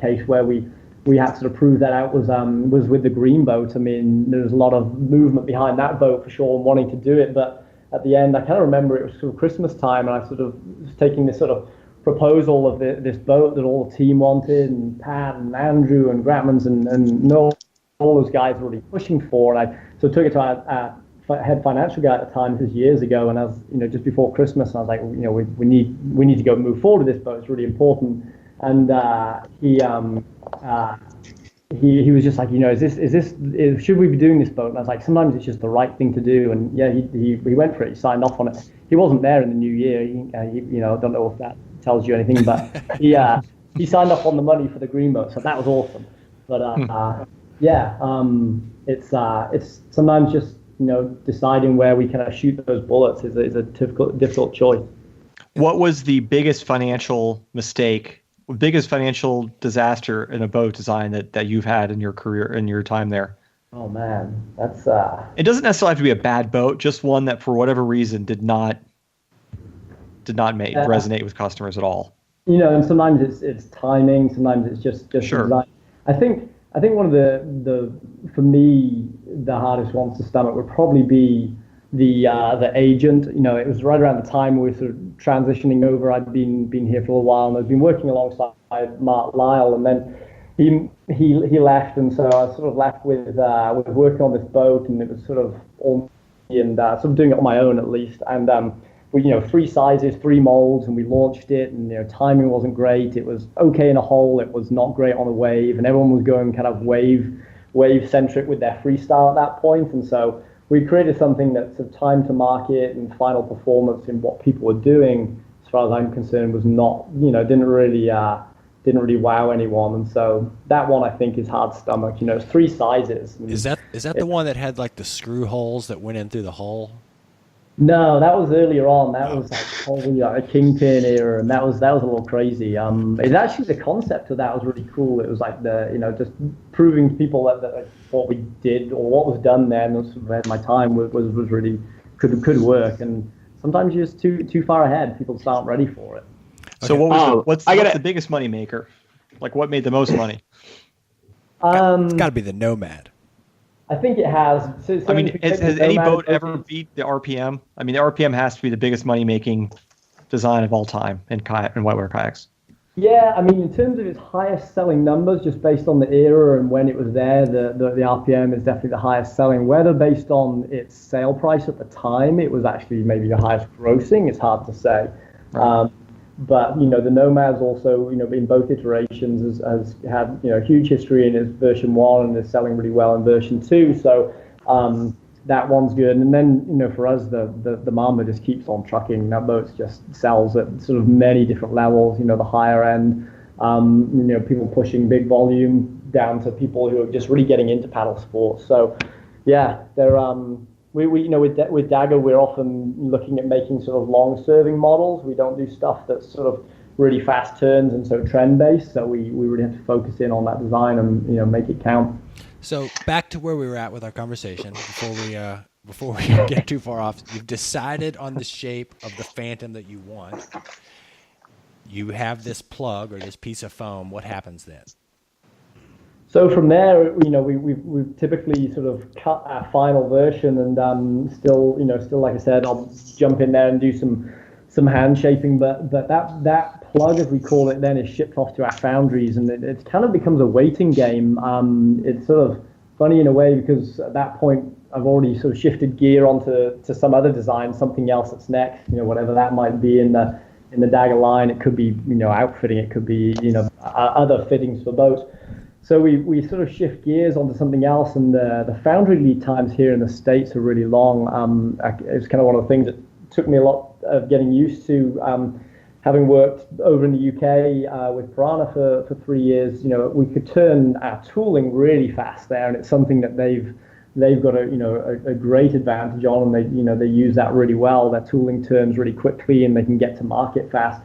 [SPEAKER 6] case where we had to sort of prove that out was with the green boat. I mean, there was a lot of movement behind that boat for sure and wanting to do it, but at the end, I kind of remember it was sort of Christmas time, and I sort of was taking this sort of proposal of this boat that all the team wanted, and Pat and Andrew and Gratmans and all those guys were really pushing for, and I took it to our head financial guy at the time. This was years ago, and I was just before Christmas, and I was like, we need to go move forward with this boat. It's really important. And he was just like, should we be doing this boat? And I was like, sometimes it's just the right thing to do. And yeah, he went for it. He signed off on it. He wasn't there in the new year. I don't know if that tells you anything, but he signed off on the money for the green boat, so that was awesome. But it's sometimes just deciding where we kind of shoot those bullets is a difficult choice.
[SPEAKER 5] What was the biggest financial mistake, biggest financial disaster in a boat design that you've had in your career, in your time there?
[SPEAKER 6] Oh man, that's
[SPEAKER 5] It doesn't necessarily have to be a bad boat, just one that for whatever reason did not resonate with customers at all.
[SPEAKER 6] And sometimes it's timing, sometimes it's just
[SPEAKER 5] sure.
[SPEAKER 6] Design. I think one of the for me the hardest ones to stomach would probably be the agent. It was right around the time we were sort of transitioning over. I'd been here for a while, and I'd been working alongside Mark Lyle, and then he left, and so I was sort of left with working on this boat, and it was sort of all me, and sort of doing it on my own at least. And we 3 sizes, 3 molds, and we launched it, and timing wasn't great. It was okay in a hole, it was not great on a wave, and everyone was going kind of wave centric with their freestyle at that point. And so we created something that's of time to market and final performance in what people were doing, as far as I'm concerned, was not, didn't really wow anyone. And so that one I think is hard stomach. It's 3 sizes.
[SPEAKER 3] Is that the one that had like the screw holes that went in through the hull?
[SPEAKER 6] No, that was earlier on. That was like probably a Kingpin era, and that was a little crazy. It's actually the concept of that was really cool. It was like just proving to people that what we did or what was done there, and at my time was really could work. And sometimes you're just too far ahead. People just aren't ready for it.
[SPEAKER 5] So what's the biggest money maker? Like what made the most money?
[SPEAKER 3] It's got to be the Nomad.
[SPEAKER 6] I think it has. So
[SPEAKER 5] I mean, has any boat ever beat the RPM? I mean, the RPM has to be the biggest money-making design of all time in kayak and whitewater kayaks.
[SPEAKER 6] Yeah, I mean, in terms of its highest selling numbers, just based on the era and when it was there, the RPM is definitely the highest selling. Whether based on its sale price at the time, it was actually maybe the highest grossing. It's hard to say. Right. But the Nomad's also in both iterations has had huge history in its version 1 and is selling really well in version 2. So that one's good. And then for us the Mamba just keeps on trucking. That boat just sells at sort of many different levels. The higher end, people pushing big volume down to people who are just really getting into paddle sports. So yeah, they're with Dagger, we're often looking at making sort of long-serving models. We don't do stuff that's sort of really fast turns and so trend-based. So we really have to focus in on that design and make it count.
[SPEAKER 3] So back to where we were at with our conversation before we get too far off. You've decided on the shape of the Phantom that you want. You have this plug or this piece of foam. What happens then?
[SPEAKER 6] So from there, we've typically sort of cut our final version, and still like I said, I'll jump in there and do some hand shaping, but that plug, as we call it, then is shipped off to our foundries, and it kind of becomes a waiting game. It's sort of funny in a way because at that point I've already sort of shifted gear onto some other design, something else that's next, whatever that might be in the Dagger line. It could be, outfitting, it could be, other fittings for boats. So we sort of shift gears onto something else, and the foundry lead times here in the States are really long. It's kind of one of the things that took me a lot of getting used to. Having worked over in the UK with Piranha for 3 years, we could turn our tooling really fast there, and it's something that they've got a great advantage on, and they use that really well. Their tooling turns really quickly, and they can get to market fast.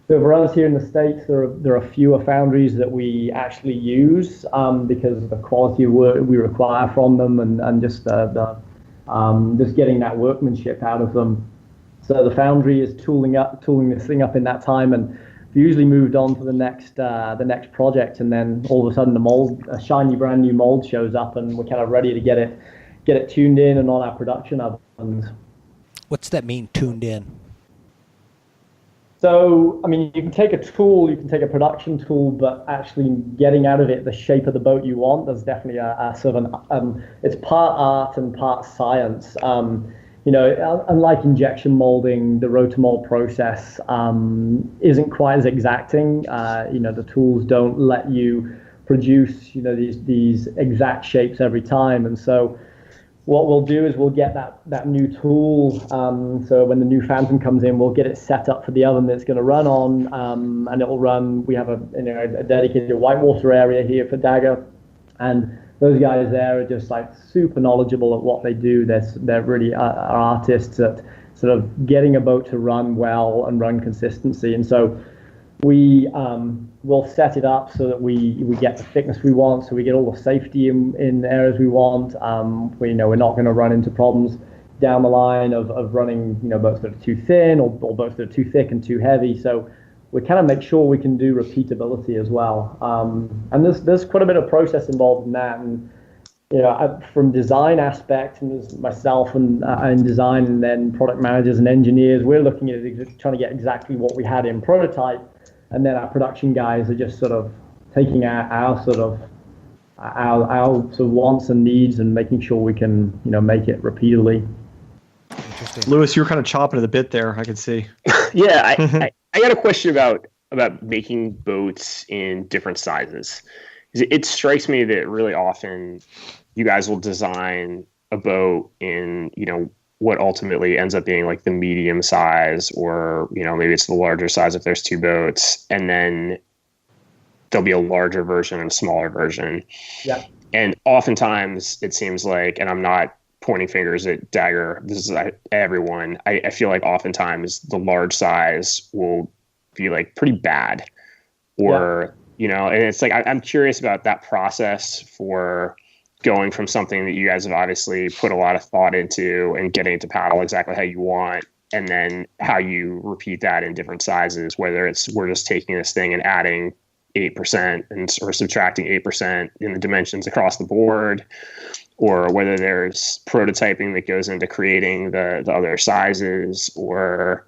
[SPEAKER 6] So for us here in the States, there are fewer foundries that we actually use because of the quality of work we require from them, and just just getting that workmanship out of them. So the foundry is tooling this thing up in that time, and we usually moved on to the next project, and then all of a sudden a shiny brand new mold shows up, and we're kind of ready to get it tuned in and on our production ovens.
[SPEAKER 3] What's that mean, tuned in?
[SPEAKER 6] So, I mean, you can take a tool, you can take a production tool, but actually getting out of it the shape of the boat you want, there's definitely a sort of it's part art and part science. Unlike injection molding, the rotomold process isn't quite as exacting. The tools don't let you produce, these exact shapes every time, and so what we'll do is we'll get that new tool. So when the new Phantom comes in, we'll get it set up for the oven that it's going to run on, and it will run. We have a dedicated whitewater area here for Dagger, and those guys there are just like super knowledgeable at what they do. They're really are artists at sort of getting a boat to run well and run consistency. And so we will set it up so that we get the thickness we want, so we get all the safety in the areas we want. We're not going to run into problems down the line of running boats that are too thin or boats that are too thick and too heavy. So we kind of make sure we can do repeatability as well. And there's quite a bit of process involved in that. And from design aspect, and there's myself and in design, and then product managers and engineers, we're looking at trying to get exactly what we had in prototype, and then our production guys are just sort of taking our sort of wants and needs and making sure we can make it repeatedly.
[SPEAKER 3] Interesting.
[SPEAKER 5] Lewis, you were kind of chopping at the bit there, I could see.
[SPEAKER 4] Yeah, I got a question about making boats in different sizes. It strikes me that really often you guys will design a boat in, what ultimately ends up being like the medium size, or, maybe it's the larger size if there's two boats, and then there'll be a larger version and a smaller version.
[SPEAKER 6] Yeah.
[SPEAKER 4] And oftentimes it seems like, and I'm not pointing fingers at Dagger, this is everyone, I feel like oftentimes the large size will be like pretty bad, or and it's like I'm curious about that process for going from something that you guys have obviously put a lot of thought into and getting it to paddle exactly how you want, and then how you repeat that in different sizes, whether it's we're just taking this thing and adding 8% or subtracting 8% in the dimensions across the board, or whether there's prototyping that goes into creating the other sizes, or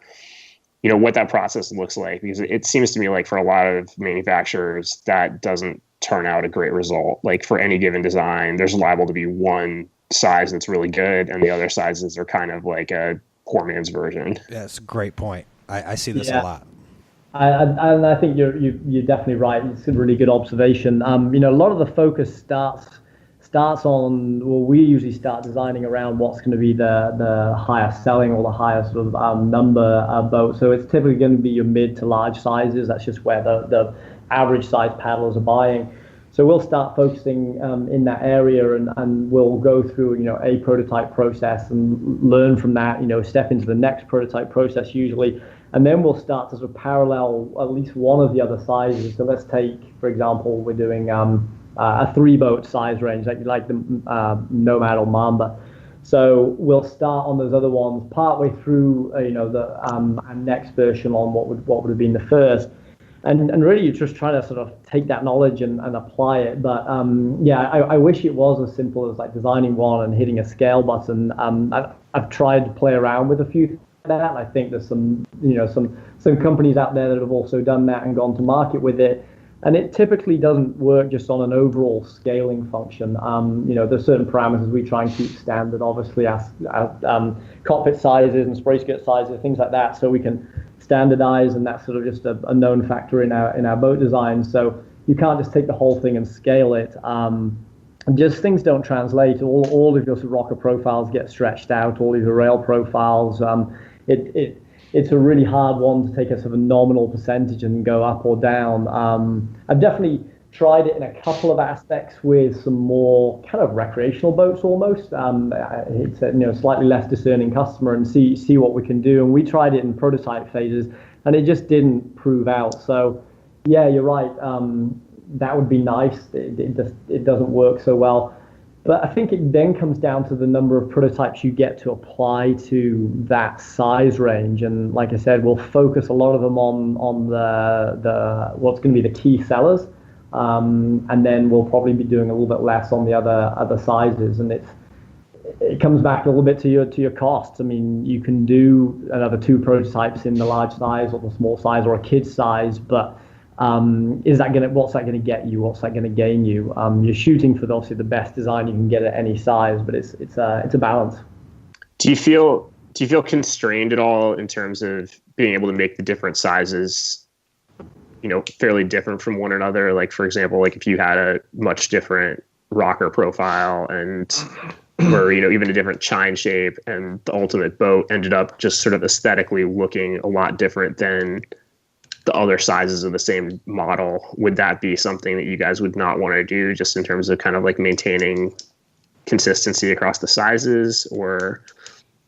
[SPEAKER 4] what that process looks like. Because it seems to me like for a lot of manufacturers that doesn't turn out a great result. Like for any given design, there's liable to be one size that's really good, and the other sizes are kind of like a poor man's version.
[SPEAKER 3] That's a great point. I see this a lot.
[SPEAKER 6] And I think you're definitely right. It's a really good observation. A lot of the focus starts on, well, we usually start designing around what's going to be the highest selling or the highest sort of number of boats. So it's typically going to be your mid to large sizes. That's just where the average size paddlers are buying. So we'll start focusing in that area, and we'll go through a prototype process and learn from that. Step into the next prototype process usually, and then we'll start to sort of parallel at least one of the other sizes. So let's take, for example, we're doing a 3-boat size range, like the Nomad or Mamba. So we'll start on those other ones partway through, the next version on what would have been the first. And really, you're just trying to sort of take that knowledge and apply it. But I wish it was as simple as like designing one and hitting a scale button. I've tried to play around with a few like that. I think there's some companies out there that have also done that and gone to market with it. And it typically doesn't work just on an overall scaling function. There's certain parameters we try and keep standard, obviously, as cockpit sizes and spray skirt sizes, things like that, so we can standardize, and that's sort of just a known factor in our boat design. So you can't just take the whole thing and scale it. Just things don't translate. All of your sort of rocker profiles get stretched out, all of your rail profiles. It's a really hard one to take a sort of nominal percentage and go up or down. I've definitely tried it in a couple of aspects with some more kind of recreational boats almost. It's a slightly less discerning customer and see what we can do. And we tried it in prototype phases, and it just didn't prove out. So yeah, you're right. That would be nice. It doesn't work so well. But I think it then comes down to the number of prototypes you get to apply to that size range. And like I said, we'll focus a lot of them on the what's going to be the key sellers, and then we'll probably be doing a little bit less on the other sizes. And it comes back a little bit to your costs. I mean, you can do another 2 prototypes in the large size or the small size or a kid size, but what's that gonna get you? What's that gonna gain you? You're shooting for obviously the best design you can get at any size, but it's a balance.
[SPEAKER 4] Do you feel constrained at all in terms of being able to make the different sizes, fairly different from one another? Like, for example, like if you had a much different rocker profile and or even a different chine shape, and the ultimate boat ended up just sort of aesthetically looking a lot different than the other sizes of the same model, would that be something that you guys would not want to do, just in terms of kind of like maintaining consistency across the sizes, or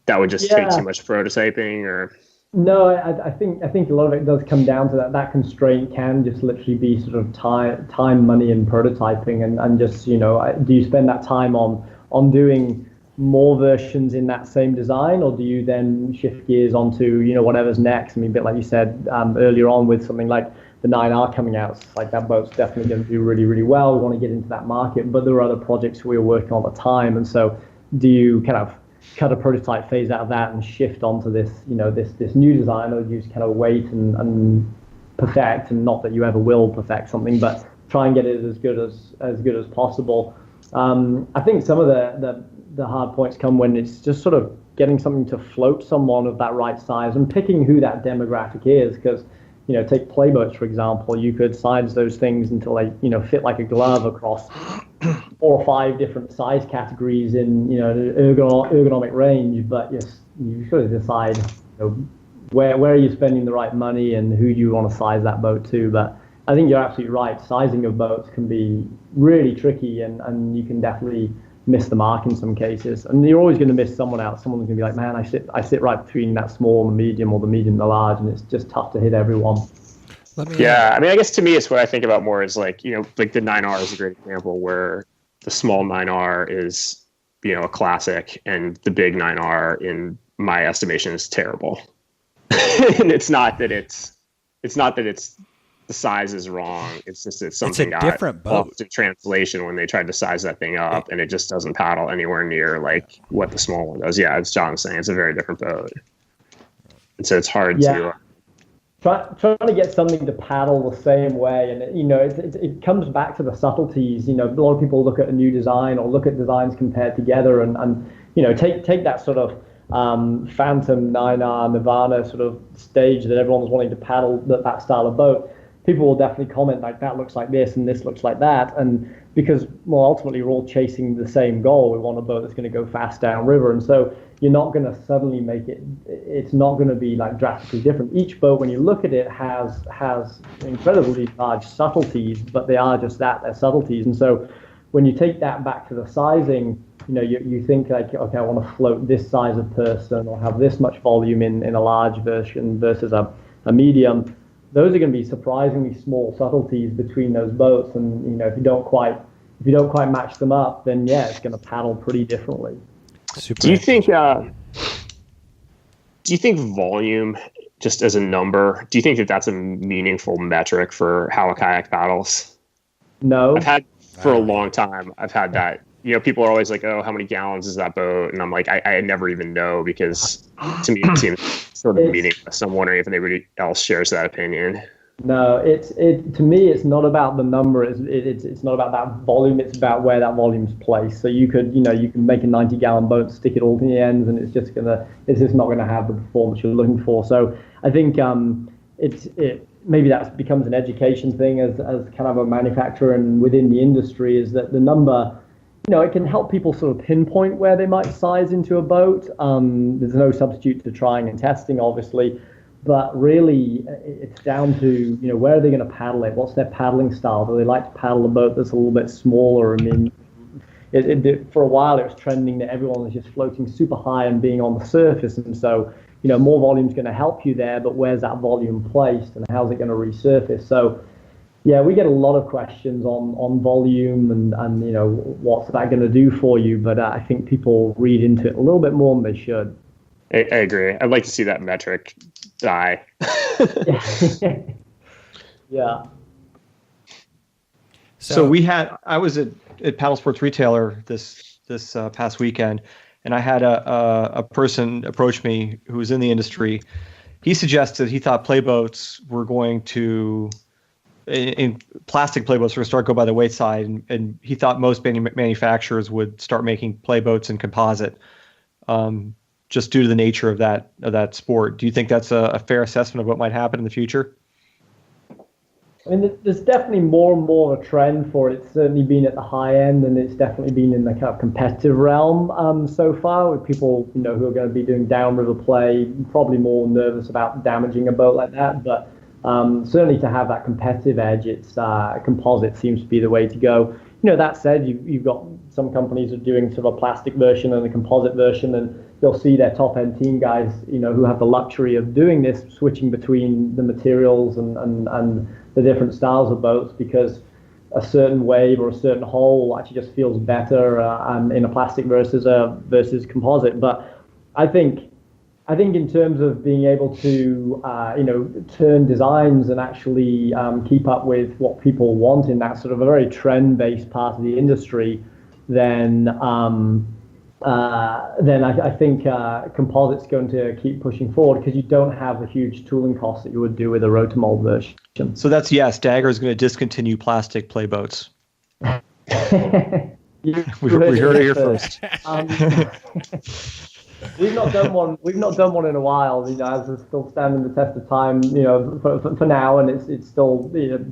[SPEAKER 4] that would just take too much prototyping? Or
[SPEAKER 6] no, I think a lot of it does come down to that constraint can just literally be sort of time, money, and prototyping, and just do you spend that time on doing more versions in that same design, or do you then shift gears onto whatever's next? I mean, a bit like you said earlier on with something like the 9R coming out, it's like that boat's definitely going to do really, really well. We want to get into that market, but there are other projects we're working on at the time, and so do you kind of cut a prototype phase out of that and shift onto this this new design, or do you just kind of wait and perfect? And not that you ever will perfect something, but try and get it as good as possible. I think some of the hard points come when it's just sort of getting something to float someone of that right size and picking who that demographic is. Because, take playboats, for example, you could size those things until they, fit like a glove across 4 or 5 different size categories in, an ergonomic range. But you've got to decide, where are you spending the right money and who do you want to size that boat to. But I think you're absolutely right. Sizing of boats can be really tricky, and you can definitely miss the mark in some cases, and you're always going to miss someone out. Someone's going to be like, man, I sit right between that small and the medium, or the medium and the large, and it's just tough to hit everyone.
[SPEAKER 4] I mean, I guess to me, it's what I think about more is like, like the 9R is a great example where the small 9R is, a classic, and the big 9R, in my estimation, is terrible. And it's not that the size is wrong. It's just that something got
[SPEAKER 3] different boat
[SPEAKER 4] lost in translation when they tried to size that thing up, and it just doesn't paddle anywhere near like what the small one does. Yeah, as John was saying, it's a very different boat, and so it's hard to
[SPEAKER 6] trying to get something to paddle the same way. And it comes back to the subtleties. A lot of people look at a new design or look at designs compared together, and take that sort of Phantom 9R Nirvana sort of stage that everyone's wanting to paddle that style of boat. People will definitely comment like, that looks like this and this looks like that, and because ultimately we're all chasing the same goal. We want a boat that's going to go fast downriver, and so you're not going to suddenly make it's not going to be like drastically different. Each boat, when you look at it, has incredibly large subtleties, but they are just that, they're subtleties. And so when you take that back to the sizing, you think like, okay, I want to float this size of person or have this much volume in a large version versus a medium. Those are going to be surprisingly small subtleties between those boats, and if you don't quite match them up, then it's going to paddle pretty differently.
[SPEAKER 4] Do you think volume, just as a number, do you think that that's a meaningful metric for how a kayak paddles?
[SPEAKER 6] No.
[SPEAKER 4] I've had for a long time. I've had that. People are always like, "Oh, how many gallons is that boat?" And I'm like, I never even know, because to me it seems sort of meaningless. I'm wondering if anybody else shares that opinion.
[SPEAKER 6] No, to me, it's not about the number. It's not about that volume. It's about where that volume's placed. So you can make a 90-gallon boat, stick it all to the ends, and it's just not gonna have the performance you're looking for. So I think maybe that becomes an education thing as kind of a manufacturer and within the industry, is that the number, it can help people sort of pinpoint where they might size into a boat. There's no substitute to trying and testing, obviously. But really, it's down to, where are they going to paddle it? What's their paddling style? Do they like to paddle a boat that's a little bit smaller? I mean, for a while, it was trending that everyone was just floating super high and being on the surface. And so, more volume is going to help you there, but where's that volume placed and how's it going to resurface? So, yeah, we get a lot of questions on volume and what's that going to do for you? But I think people read into it a little bit more than they should.
[SPEAKER 4] I agree. I'd like to see that metric die.
[SPEAKER 6] Yeah.
[SPEAKER 5] So I was at Paddle Sports Retailer this past weekend, and I had a person approach me who was in the industry. He suggested he thought playboats were going to, in plastic playboats, were going to start go by the wayside, and he thought most manufacturers would start making playboats in composite. Just due to the nature of that sport. Do you think that's a fair assessment of what might happen in the future?
[SPEAKER 6] I mean, there's definitely more and more of a trend for it. It's certainly been at the high end, and it's definitely been in the kind of competitive realm so far, with people who are going to be doing downriver play, probably more nervous about damaging a boat like that. But certainly to have that competitive edge, it's composite seems to be the way to go. That said, you've got some companies are doing sort of a plastic version and a composite version, and you'll see their top end team guys, who have the luxury of doing this, switching between the materials and the different styles of boats, because a certain wave or a certain hull actually just feels better in a plastic versus composite. But I think in terms of being able to turn designs and actually keep up with what people want in that sort of a very trend-based part of the industry, then I think composite's going to keep pushing forward, because you don't have the huge tooling costs that you would do with a rotomold version.
[SPEAKER 5] So that's yes. Dagger is going to discontinue plastic playboats. we heard it here first.
[SPEAKER 6] We've not done one. We've not done one in a while. As it's still standing the test of time. For now, and it's still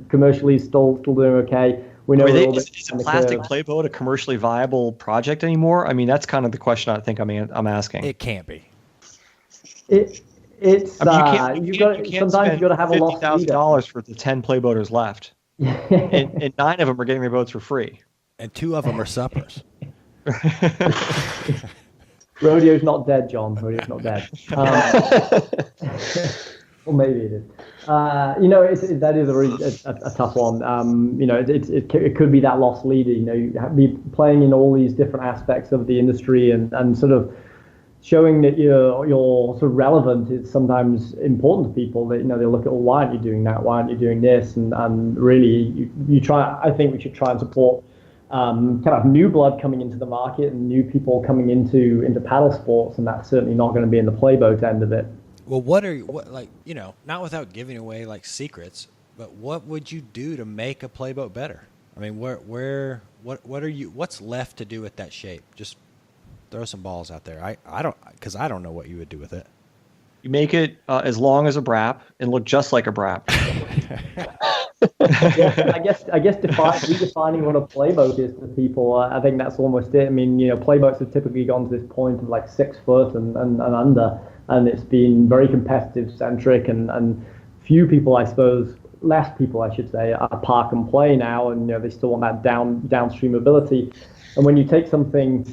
[SPEAKER 6] commercially still doing okay. We know
[SPEAKER 5] is a plastic playboat a commercially viable project anymore? I mean, that's kind of the question I think I'm asking.
[SPEAKER 3] It can't be.
[SPEAKER 6] It's
[SPEAKER 5] sometimes you got to
[SPEAKER 6] have a loss
[SPEAKER 5] $50,000 for the 10 playboaters left, and 9 of them are getting their boats for free,
[SPEAKER 3] and 2 of them are suppers.
[SPEAKER 6] Rodeo's not dead, John. Rodeo's not dead. Or maybe it is. That is a tough one. It could be that lost leader. You be playing in all these different aspects of the industry and sort of showing that you're sort of relevant is sometimes important to people. That they look at, well, why aren't you doing that? Why aren't you doing this? And really, you try. I think we should try and support kind of new blood coming into the market and new people coming into paddle sports, and that's certainly not going to be in the playboat end of it.
[SPEAKER 3] Well, not without giving away like secrets, but what would you do to make a playboat better? I mean, what's left to do with that shape? Just throw some balls out there. I don't know what you would do with it.
[SPEAKER 5] You make it as long as a brap and look just like a brap.
[SPEAKER 6] I guess redefining what a playboat is to people. I think that's almost it. I mean, playboats have typically gone to this point of like 6 foot and under, and it's been very competitive centric, and few people, I suppose, less people, I should say, are park and play now, and they still want that downstream ability. And when you take something,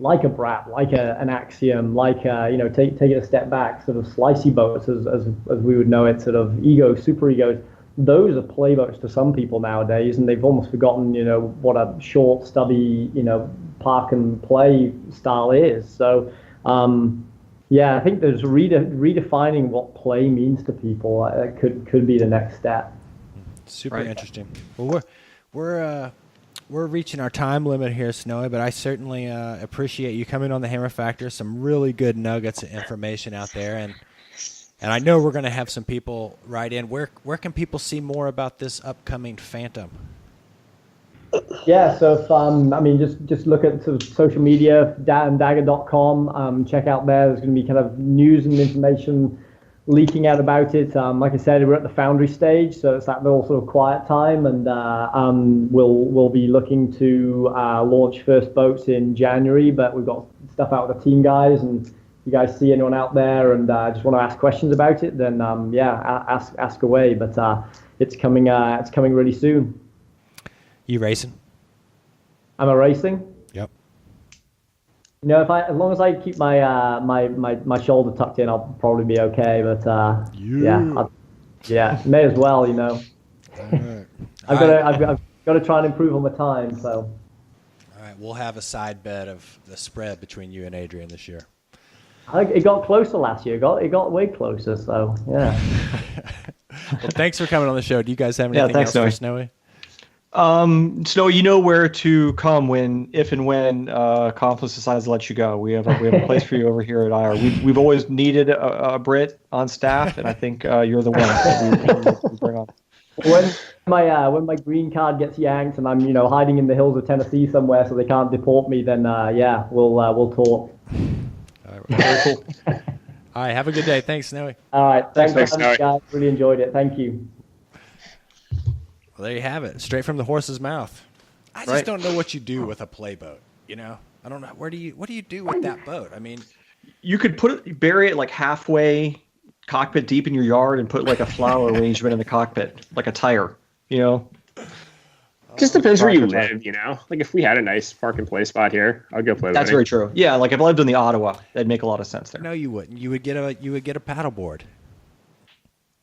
[SPEAKER 6] like a brat, like an axiom, like take it a step back, sort of slicey boats as we would know it, sort of super egos. Those are playboats to some people nowadays, and they've almost forgotten, what a short, stubby, park and play style is. So, I think there's redefining what play means to people could be the next step.
[SPEAKER 3] Super interesting. Well, we're reaching our time limit here, Snowy, but I certainly appreciate you coming on the Hammer Factor. Some really good nuggets of information out there, and And I know we're going to have some people write in. Where can people see more about this upcoming Phantom?
[SPEAKER 6] Yeah, so if, I mean, just look at sort of social media, datandagger.com. Check out there. There's going to be kind of news and information leaking out about it. Like I said, we're at the foundry stage, so it's that little sort of quiet time, and we'll be looking to launch first boats in January. But we've got stuff out with the team guys, and if you guys see anyone out there and just want to ask questions about it, then ask away. But it's coming really soon.
[SPEAKER 3] You racing?
[SPEAKER 6] I'm a racing.
[SPEAKER 3] Yep.
[SPEAKER 6] You know, as long as I keep my my shoulder tucked in, I'll probably be okay. But may as well. You know,
[SPEAKER 3] Right.
[SPEAKER 6] I've got to try and improve on my time. So.
[SPEAKER 3] All right, we'll have a side bet of the spread between you and Adrian this year.
[SPEAKER 6] It got closer last year. It got way closer. So yeah.
[SPEAKER 3] Well, thanks for coming on the show. Do you guys have anything else for Snowy?
[SPEAKER 5] Snow, you know where to come if and when Composite decides to let you go. We have a place for you over here at IR. We've always needed a Brit on staff, and I think you're the one that we bring on.
[SPEAKER 6] When my green card gets yanked and I'm hiding in the hills of Tennessee somewhere so they can't deport me, then we'll talk.
[SPEAKER 3] All right, very cool. All right, have a good day. Thanks, Snowy.
[SPEAKER 6] All right, thanks for having
[SPEAKER 4] Snowy.
[SPEAKER 6] me, guys. Really enjoyed it. Thank you.
[SPEAKER 3] Well, there you have it, straight from the horse's mouth. I just don't know what you do with a playboat. I don't know. What do you do with that boat? I mean,
[SPEAKER 5] you could bury it like halfway cockpit deep in your yard and put like a flower arrangement in the cockpit, like a tire.
[SPEAKER 4] Just depends where you live, Like if we had a nice park and play spot here, I'd go play.
[SPEAKER 5] That's very true. Yeah, like if I lived in the Ottawa, that'd make a lot of sense there.
[SPEAKER 3] no, you wouldn't. You would get a paddle board.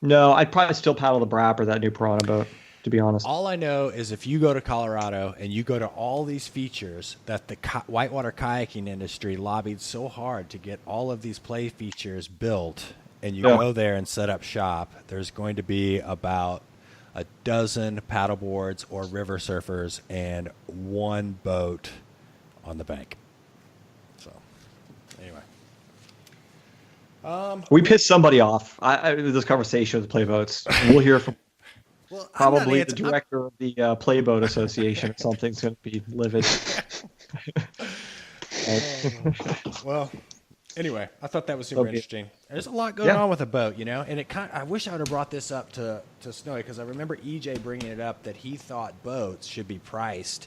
[SPEAKER 5] No, I'd probably still paddle the Brap or that new Piranha boat, to be honest.
[SPEAKER 3] All I know is if you go to Colorado and you go to all these features that the whitewater kayaking industry lobbied so hard to get all of these play features built, and you go there and set up shop, there's going to be about a dozen paddle boards or river surfers and one boat on the bank. So, anyway.
[SPEAKER 5] We pissed somebody off. This conversation with playboats. We'll hear from probably the director of the Playboat Association or something's going to be livid.
[SPEAKER 3] Well, anyway, I thought that was super interesting. There's a lot going on with a boat, and I wish I would have brought this up to Snowy, because I remember EJ bringing it up that he thought boats should be priced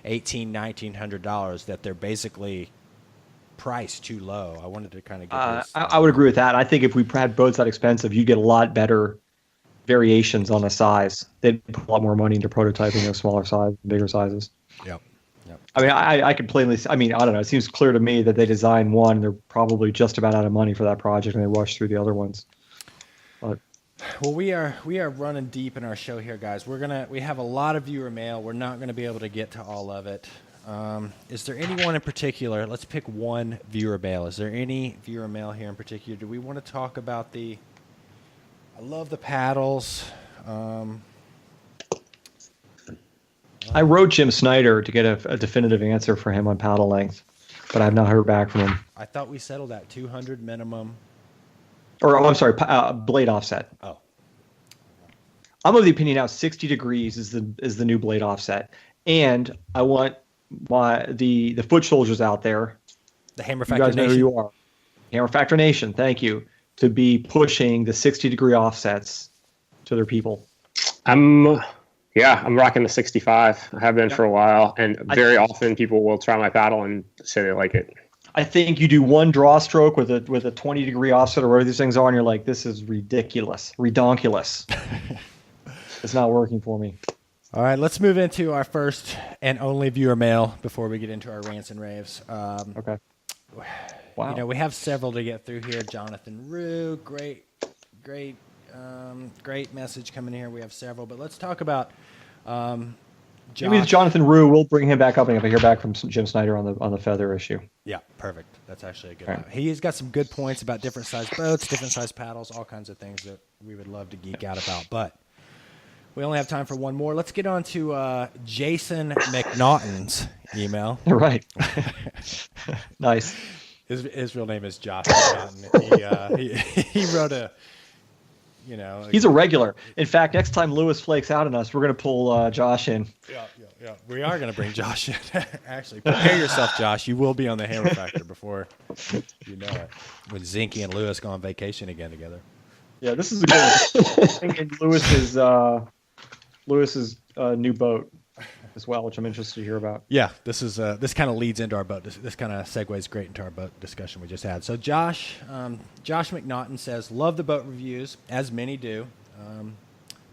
[SPEAKER 3] $1,800-$1,900, that they're basically priced too low. I wanted to kind of get
[SPEAKER 5] I would agree with that. I think if we had boats that expensive, you'd get a lot better variations on the size. They'd put a lot more money into prototyping of smaller size, bigger sizes.
[SPEAKER 3] Yep.
[SPEAKER 5] I mean, I could plainly. I don't know. It seems clear to me that they designed one. They're probably just about out of money for that project, and they rushed through the other ones. But
[SPEAKER 3] well, we are running deep in our show here, guys. We have a lot of viewer mail. We're not gonna be able to get to all of it. Is there anyone in particular? Let's pick one viewer mail. Is there any viewer mail here in particular? Do we want to talk about I love the paddles.
[SPEAKER 5] I wrote Jim Snyder to get a definitive answer for him on paddle length, but I've not heard back from him.
[SPEAKER 3] I thought we settled at 200 minimum.
[SPEAKER 5] Or I'm sorry, blade offset.
[SPEAKER 3] Oh.
[SPEAKER 5] I'm of the opinion now 60 degrees is the new blade offset, and I want the foot soldiers out there.
[SPEAKER 3] The Hammer
[SPEAKER 5] You
[SPEAKER 3] Factor
[SPEAKER 5] guys know
[SPEAKER 3] Nation.
[SPEAKER 5] who you are. Hammer Factor Nation. Thank you. To be pushing the 60-degree offsets to their people.
[SPEAKER 4] I'm rocking the 65. I have been for a while, and very often people will try my paddle and say they like it.
[SPEAKER 5] I think you do one draw stroke with a 20-degree offset or whatever these things are, and you're like, this is ridiculous, redonkulous. It's not working for me.
[SPEAKER 3] All right, let's move into our first and only viewer mail before we get into our rants and raves.
[SPEAKER 5] Okay. Wow.
[SPEAKER 3] We have several to get through here. Jonathan Rue, great message coming here. We have several, but let's talk about
[SPEAKER 5] Maybe it's Jonathan Rue. We'll bring him back up if I hear back from Jim Snyder on the feather issue.
[SPEAKER 3] Yeah, perfect. That's actually a good one. He's got some good points about different size boats, different size paddles, all kinds of things that we would love to geek out about. But we only have time for one more. Let's get on to Jason McNaughton's email.
[SPEAKER 5] Right. Nice.
[SPEAKER 3] His real name is Josh McNaughton. He wrote a,
[SPEAKER 5] He's a regular. In fact, next time Lewis flakes out on us, we're going to pull Josh in.
[SPEAKER 3] Yeah. We are going to bring Josh in. Actually, prepare yourself, Josh. You will be on the Hammer Factor before you know it. When Zinky and Lewis go on vacation again together.
[SPEAKER 5] Yeah, this is a good one. Thinking Lewis's new boat as well, which I'm interested to hear about.
[SPEAKER 3] Yeah, this kind of leads into our boat. This kind of segues great into our boat discussion we just had. So Josh McNaughton says, love the boat reviews, as many do.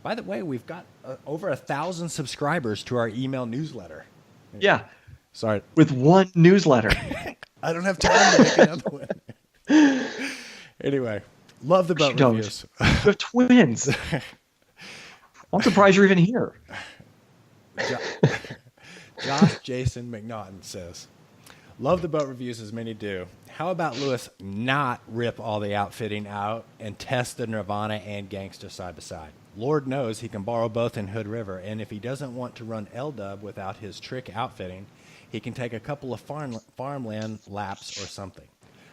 [SPEAKER 3] By the way, we've got over 1,000 subscribers to our email newsletter.
[SPEAKER 5] Yeah.
[SPEAKER 3] Sorry.
[SPEAKER 5] With one newsletter.
[SPEAKER 3] I don't have time to make another one. Anyway, love the boat reviews.
[SPEAKER 5] You have twins. I'm surprised you're even here.
[SPEAKER 3] Josh Jason McNaughton says, love the boat reviews as many do. How about Lewis not rip all the outfitting out and test the Nirvana and Gangsta side by side? Lord knows he can borrow both in Hood River, and if he doesn't want to run L-Dub without his trick outfitting, he can take a couple of farmland laps or something.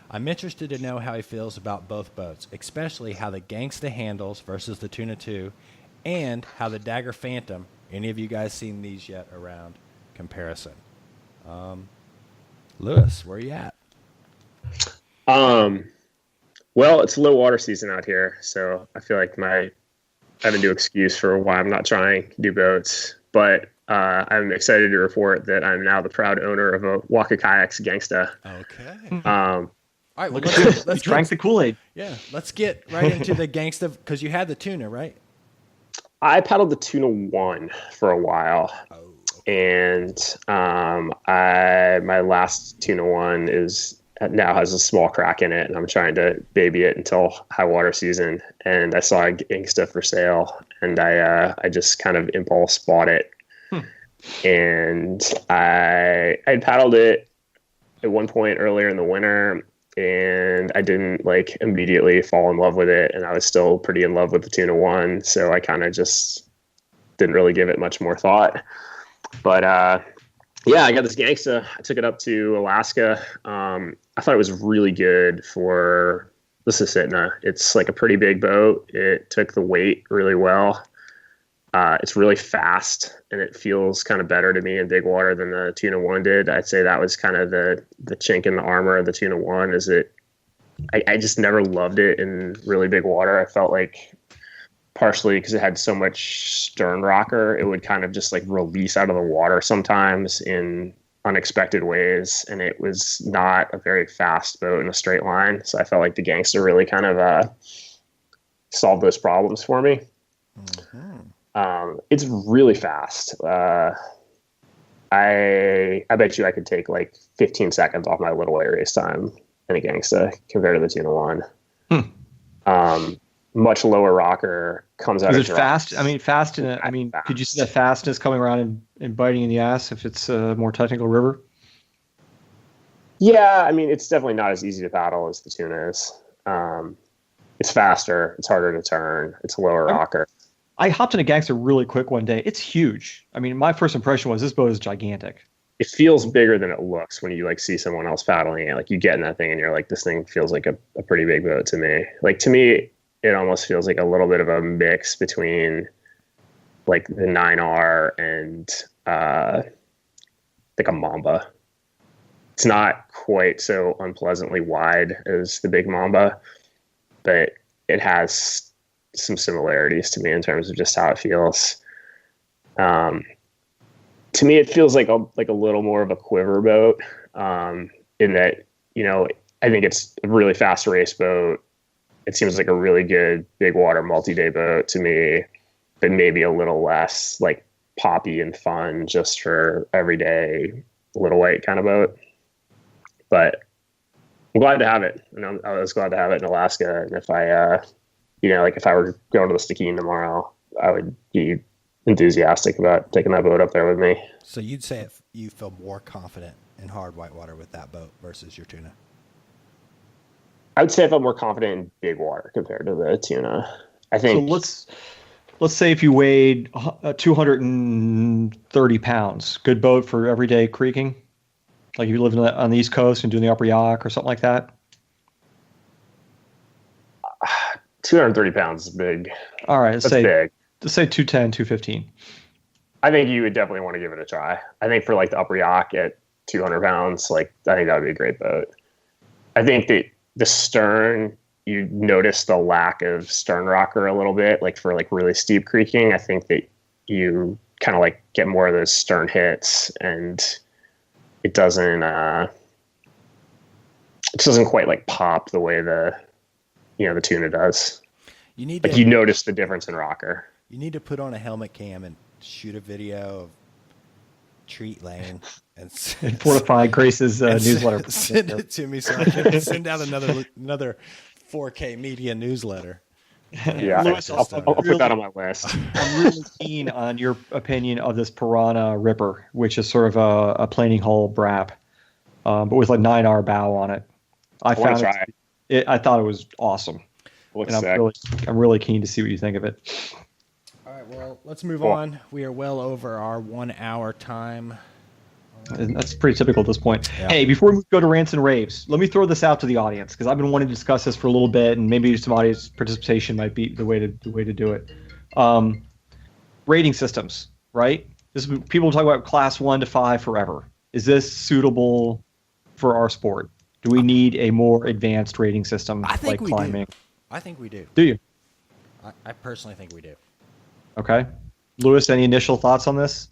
[SPEAKER 3] I'm interested to know how he feels about both boats, especially how the Gangsta handles versus the Tuna 2, and how the Dagger Phantom, any of you guys seen these yet around, comparison. Lewis, where are you at?
[SPEAKER 4] Well, it's low water season out here, so I feel like I have a new excuse for why I'm not trying new boats. But I'm excited to report that I'm now the proud owner of a Waka Kayaks Gangsta.
[SPEAKER 3] Okay.
[SPEAKER 4] Um,
[SPEAKER 3] All right, well,
[SPEAKER 5] let's drank the Kool-Aid.
[SPEAKER 3] Yeah, let's get right into the Gangsta, because you had the Tuna, right?
[SPEAKER 4] I paddled the Tuna 1 for a while.
[SPEAKER 3] Oh.
[SPEAKER 4] And my last Tuna 1 now has a small crack in it, and I'm trying to baby it until high water season. And I saw a Gangsta for sale, and I just kind of impulse bought it. And I paddled it at one point earlier in the winter, and I didn't immediately fall in love with it, and I was still pretty in love with the Tuna 1, so I kind of just didn't really give it much more thought. But yeah, I got this Gangsta. I took it up to Alaska. I thought it was really good for the Susitna. It's like a pretty big boat. It took the weight really well. It's really fast, and it feels kind of better to me in big water than the Tuna 1 did. I'd say that was kind of the chink in the armor of the Tuna 1, is I just never loved it in really big water. I felt like, partially because it had so much stern rocker, it would kind of just release out of the water sometimes in unexpected ways, and it was not a very fast boat in a straight line. So I felt like the Gangsta really kind of solved those problems for me.
[SPEAKER 3] Mm-hmm.
[SPEAKER 4] It's really fast. I bet you I could take 15 seconds off my little white race time in a Gangsta compared to the Tuna 1. Much lower rocker, comes out.
[SPEAKER 5] Is it fast? I mean, fast. Could you see that fastness coming around and biting in the ass if it's a more technical river?
[SPEAKER 4] Yeah, I mean, it's definitely not as easy to paddle as the Tuna is. It's faster. It's harder to turn. It's a lower rocker.
[SPEAKER 5] I hopped in a Gangsta really quick one day. It's huge. I mean, my first impression was this boat is gigantic.
[SPEAKER 4] It feels bigger than it looks when you see someone else paddling it. You get in that thing and you're like, this thing feels like a pretty big boat to me. To me, it almost feels like a little bit of a mix between the 9R and a Mamba. It's not quite so unpleasantly wide as the big Mamba, but it has some similarities to me in terms of just how it feels. To me, it feels like a little more of a quiver boat, in that, I think it's a really fast race boat. It seems like a really good big water multi-day boat to me, but maybe a little less poppy and fun just for everyday little white kind of boat. But I'm glad to have it. I was glad to have it in Alaska. And if I, if I were going to the Stikine tomorrow, I would be enthusiastic about taking that boat up there with me.
[SPEAKER 3] So you'd say you feel more confident in hard whitewater with that boat versus your Tuna?
[SPEAKER 4] I would say I felt more confident in big water compared to the Tuna. I think.
[SPEAKER 5] So let's say if you weighed 230 pounds, good boat for everyday creeking? Like if you live on the East Coast and doing the Upper Yacht or something like that?
[SPEAKER 4] 230 pounds is big.
[SPEAKER 5] All right,
[SPEAKER 4] That's big.
[SPEAKER 5] Let's say 210, 215.
[SPEAKER 4] I think you would definitely want to give it a try. I think for like the Upper Yacht at 200 pounds, like I think that would be a great boat. I think that the stern, you notice the lack of stern rocker a little bit, like for like really steep creaking. I think that you kind of like get more of those stern hits, and it doesn't quite like pop the way the tuna does.
[SPEAKER 3] You need
[SPEAKER 4] like you notice the difference in rocker.
[SPEAKER 3] You need to put on a helmet cam and shoot a video of treat laying and
[SPEAKER 5] fortify Grace's newsletter.
[SPEAKER 3] Send it to me so I can send out another 4K media newsletter.
[SPEAKER 4] Yeah,
[SPEAKER 5] Lewis,
[SPEAKER 4] I'll put that on my list.
[SPEAKER 5] I'm really keen on your opinion of this Piranha Ripper, which is sort of a planing hull brap, but with like 9R bow on it. I thought it was awesome. And I'm really keen to see what you think of it.
[SPEAKER 3] All right, well, let's move on. We are well over our 1 hour time.
[SPEAKER 5] And that's pretty typical at this point.
[SPEAKER 3] Yeah.
[SPEAKER 5] Hey, before we go to rants and raves, let me throw this out to the audience because I've been wanting to discuss this for a little bit, and maybe some audience participation might be the way to do it. Rating systems, right? People talk about class 1 to 5 forever. Is this suitable for our sport? Do we need a more advanced rating system like climbing?
[SPEAKER 3] I think we do.
[SPEAKER 5] Do you?
[SPEAKER 3] I personally think we do.
[SPEAKER 5] Okay. Lewis, any initial thoughts on this?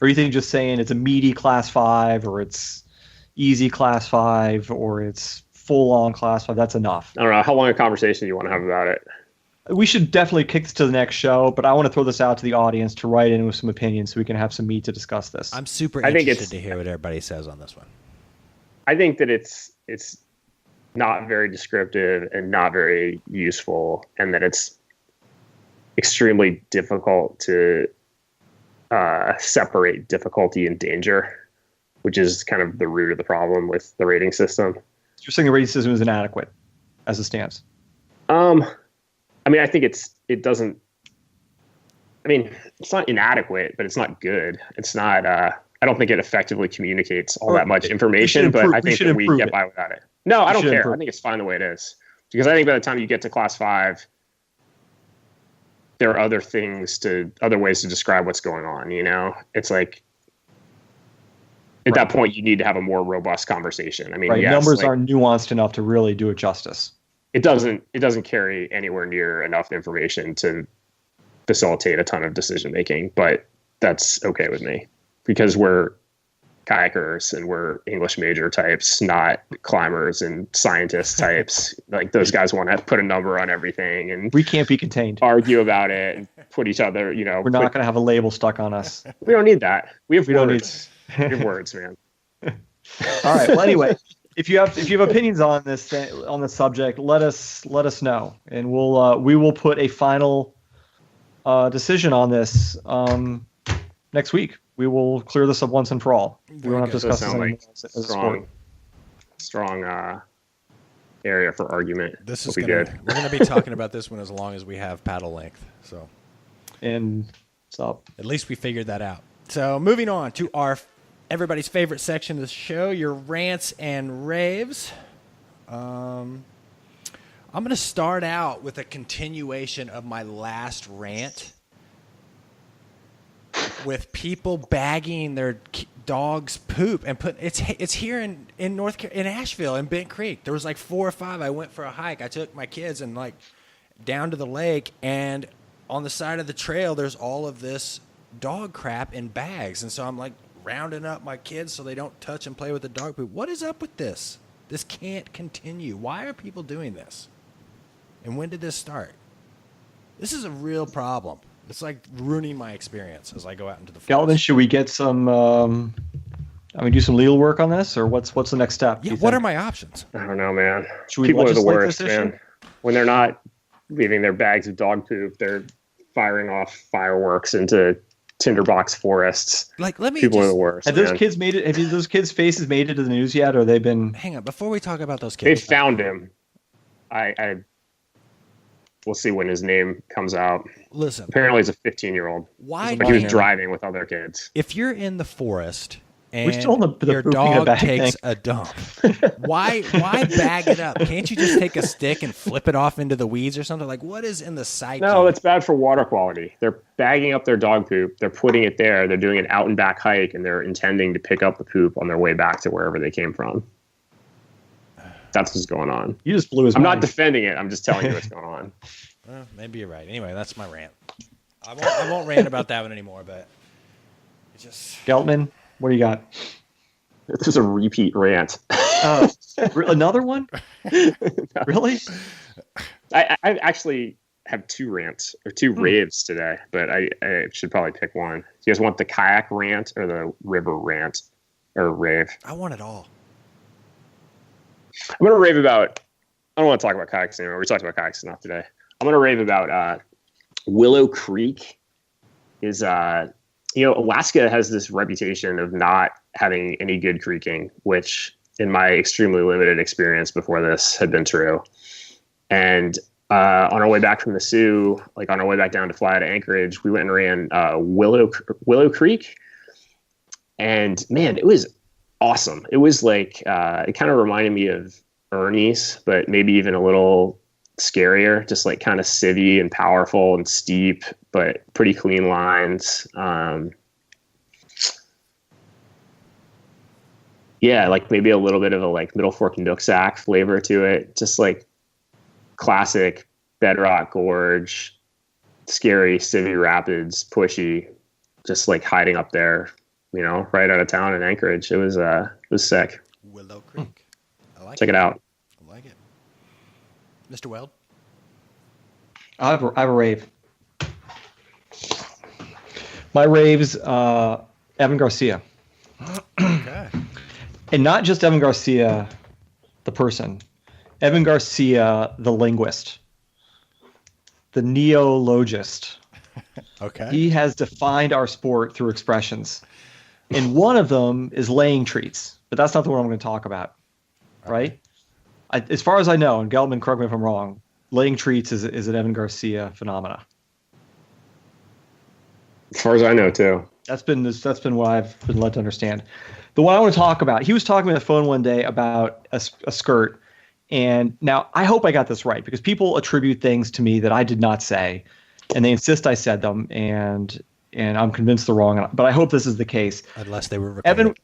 [SPEAKER 5] Or you think just saying it's a meaty class 5 or it's easy class 5 or it's full on class 5, that's enough?
[SPEAKER 4] I don't know. How long a conversation do you want to have about it?
[SPEAKER 5] We should definitely kick this to the next show, but I want to throw this out to the audience to write in with some opinions so we can have some meat to discuss this.
[SPEAKER 3] I'm super interested to hear what everybody says on this one.
[SPEAKER 4] I think that it's not very descriptive and not very useful, and that it's extremely difficult to separate difficulty and danger, which is kind of the root of the problem with the rating system.
[SPEAKER 5] You're saying the rating system is inadequate as it stands?
[SPEAKER 4] I mean, I think it doesn't. I mean, it's not inadequate, but it's not good. It's not. I don't think it effectively communicates all that much information, but I think that we get by without it. No, I don't care. I think it's fine the way it is, because I think by the time you get to class 5, there are other ways to describe what's going on. You know, it's like at that point you need to have a more robust conversation. I mean, yes,
[SPEAKER 5] numbers aren't nuanced enough to really do it justice.
[SPEAKER 4] It doesn't carry anywhere near enough information to facilitate a ton of decision making, but that's okay with me because we're kayakers and we're English major types, not climbers and scientist types. Like those guys want to put a number on everything, and
[SPEAKER 5] we can't be contained.
[SPEAKER 4] Argue about it and put each other. We're
[SPEAKER 5] not going to have a label stuck on us.
[SPEAKER 4] We don't need that. We have words. We have words, man.
[SPEAKER 5] All right. Well, anyway, if you have opinions on this subject, let us know, and we will put a final decision on this next week. We will clear this up once and for all. We won't have to discuss this anymore as a sport.
[SPEAKER 4] Strong area for argument.
[SPEAKER 3] We're going to be talking about this one as long as we have paddle length. So,
[SPEAKER 5] and so
[SPEAKER 3] at least we figured that out. So moving on to our everybody's favorite section of the show, your rants and raves. I'm going to start out with a continuation of my last rant with people bagging their dog's poop and it's here in Asheville in Bent Creek. There was like 4 or 5. I went for a hike. I took my kids and like down to the lake, and on the side of the trail there's all of this dog crap in bags, and so I'm like rounding up my kids so they don't touch and play with the dog poop. What is up with this? This can't continue. Why are people doing this? And when did this start? This is a real problem. It's like ruining my experience as I go out into the forest.
[SPEAKER 5] Galvin, should we get some do some legal work on this, or what's the next step?
[SPEAKER 3] Yeah, what are my options?
[SPEAKER 4] I don't know, man.
[SPEAKER 5] People
[SPEAKER 4] are the worst, man. When they're not leaving their bags of dog poop, they're firing off fireworks into tinderbox forests. People are the worst.
[SPEAKER 5] Have those kids made it? Have those kids' faces made it to the news yet, or they've been?
[SPEAKER 3] Hang on, before we talk about those kids,
[SPEAKER 4] they found him. We'll see when his name comes out.
[SPEAKER 3] Listen,
[SPEAKER 4] apparently he's a 15-year-old.
[SPEAKER 3] Why?
[SPEAKER 4] But he was driving with other kids.
[SPEAKER 3] If you're in the forest and
[SPEAKER 5] still on the
[SPEAKER 3] your
[SPEAKER 5] pooping in a
[SPEAKER 3] dog
[SPEAKER 5] bag
[SPEAKER 3] takes
[SPEAKER 5] thing.
[SPEAKER 3] a dump. Why bag it up? Can't you just take a stick and flip it off into the weeds or something? Like, what is in the psyche?
[SPEAKER 4] No, it's bad for water quality. They're bagging up their dog poop. They're putting it there. They're doing an out and back hike, and they're intending to pick up the poop on their way back to wherever they came from. That's what's going on.
[SPEAKER 5] You just blew his
[SPEAKER 4] I'm
[SPEAKER 5] mind.
[SPEAKER 4] not defending it. I'm just telling you what's going on.
[SPEAKER 3] Well, maybe you're right. Anyway, that's my rant. I won't rant about that one anymore, but it just...
[SPEAKER 5] Geltman, what do you got?
[SPEAKER 4] This is a repeat rant.
[SPEAKER 5] Another one? Really?
[SPEAKER 4] I actually have two rants or two raves today, but I should probably pick one. Do you guys want the kayak rant or the river rant or rave?
[SPEAKER 3] I want it all.
[SPEAKER 4] I'm going to rave about, I don't want to talk about kayaks anymore. We talked about kayaks enough today. I'm going to rave about Willow Creek. Alaska has this reputation of not having any good creeking, which in my extremely limited experience before this had been true. And on our way back from the Sioux, like on our way back down to fly to Anchorage, we went and ran Willow Creek. And man, it was awesome. It was like, it kind of reminded me of Ernie's, but maybe even a little scarier, just like kind of civvy and powerful and steep, but pretty clean lines. Yeah, like maybe a little bit of a like Middle Fork Nooksack flavor to it. Just like classic bedrock gorge, scary civvy rapids, pushy, just like hiding up there, right out of town in Anchorage. It was sick.
[SPEAKER 3] Willow Creek. I like
[SPEAKER 4] Check it out.
[SPEAKER 3] I like it. Mr. Weld?
[SPEAKER 5] I have a rave. My rave's Evan Garcia.
[SPEAKER 3] Okay.
[SPEAKER 5] And not just Evan Garcia, the person. Evan Garcia, the linguist. The neologist.
[SPEAKER 3] Okay.
[SPEAKER 5] He has defined our sport through expressions. And one of them is laying treats. But that's not the one I'm going to talk about. Right? As far as I know, and Geltman, correct me if I'm wrong, laying treats is an Evan Garcia phenomena.
[SPEAKER 4] As far as I know, too.
[SPEAKER 5] That's been what I've been led to understand. The one I want to talk about, he was talking to me on the phone one day about a skirt. And now I hope I got this right, because people attribute things to me that I did not say, and they insist I said them, and I'm convinced they're wrong. But I hope this is the case.
[SPEAKER 3] Unless they were recorded.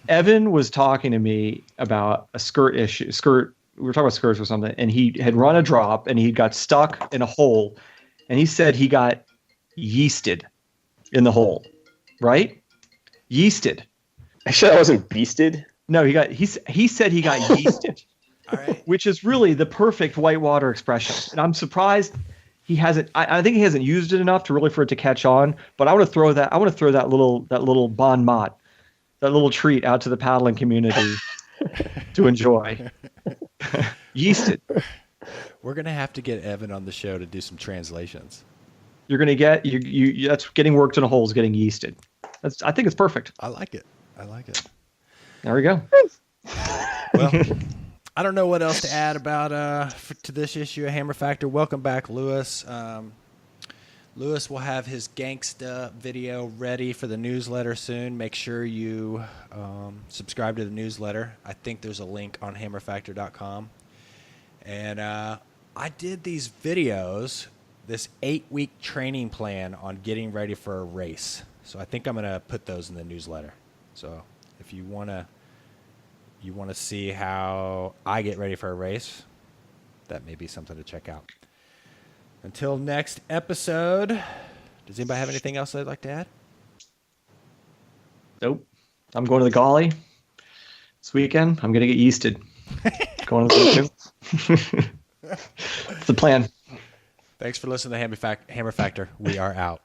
[SPEAKER 5] Evan was talking to me about a skirt issue. We were talking about skirts or something, and he had run a drop, and he got stuck in a hole, and he said he got yeasted in the hole, right? Yeasted.
[SPEAKER 4] Actually, that wasn't beasted.
[SPEAKER 5] No, he said he got yeasted.
[SPEAKER 3] All right.
[SPEAKER 5] Which is really the perfect whitewater expression. And I'm surprised he hasn't. I think he hasn't used it enough to really for it to catch on. But I want to throw that little bon mot, that little treat out to the paddling community to enjoy. Yeasted.
[SPEAKER 3] We're gonna have to get Evan on the show to do some translations.
[SPEAKER 5] You're gonna get you. That's getting worked in a hole is getting yeasted. I think it's perfect.
[SPEAKER 3] I like it.
[SPEAKER 5] There we go.
[SPEAKER 3] Well, I don't know what else to add about to this issue of Hammer Factor. Welcome back, Lewis. Lewis will have his gangsta video ready for the newsletter soon. Make sure you subscribe to the newsletter. I think there's a link on hammerfactor.com. And I did these videos, this 8-week training plan on getting ready for a race. So I think I'm going to put those in the newsletter. So if you want to see how I get ready for a race, that may be something to check out. Until next episode, does anybody have anything else they'd like to add?
[SPEAKER 5] Nope. I'm going to the Golly this weekend. I'm going to get yeasted. Going to the It's the plan.
[SPEAKER 3] Thanks for listening to Hammer Factor. We are out.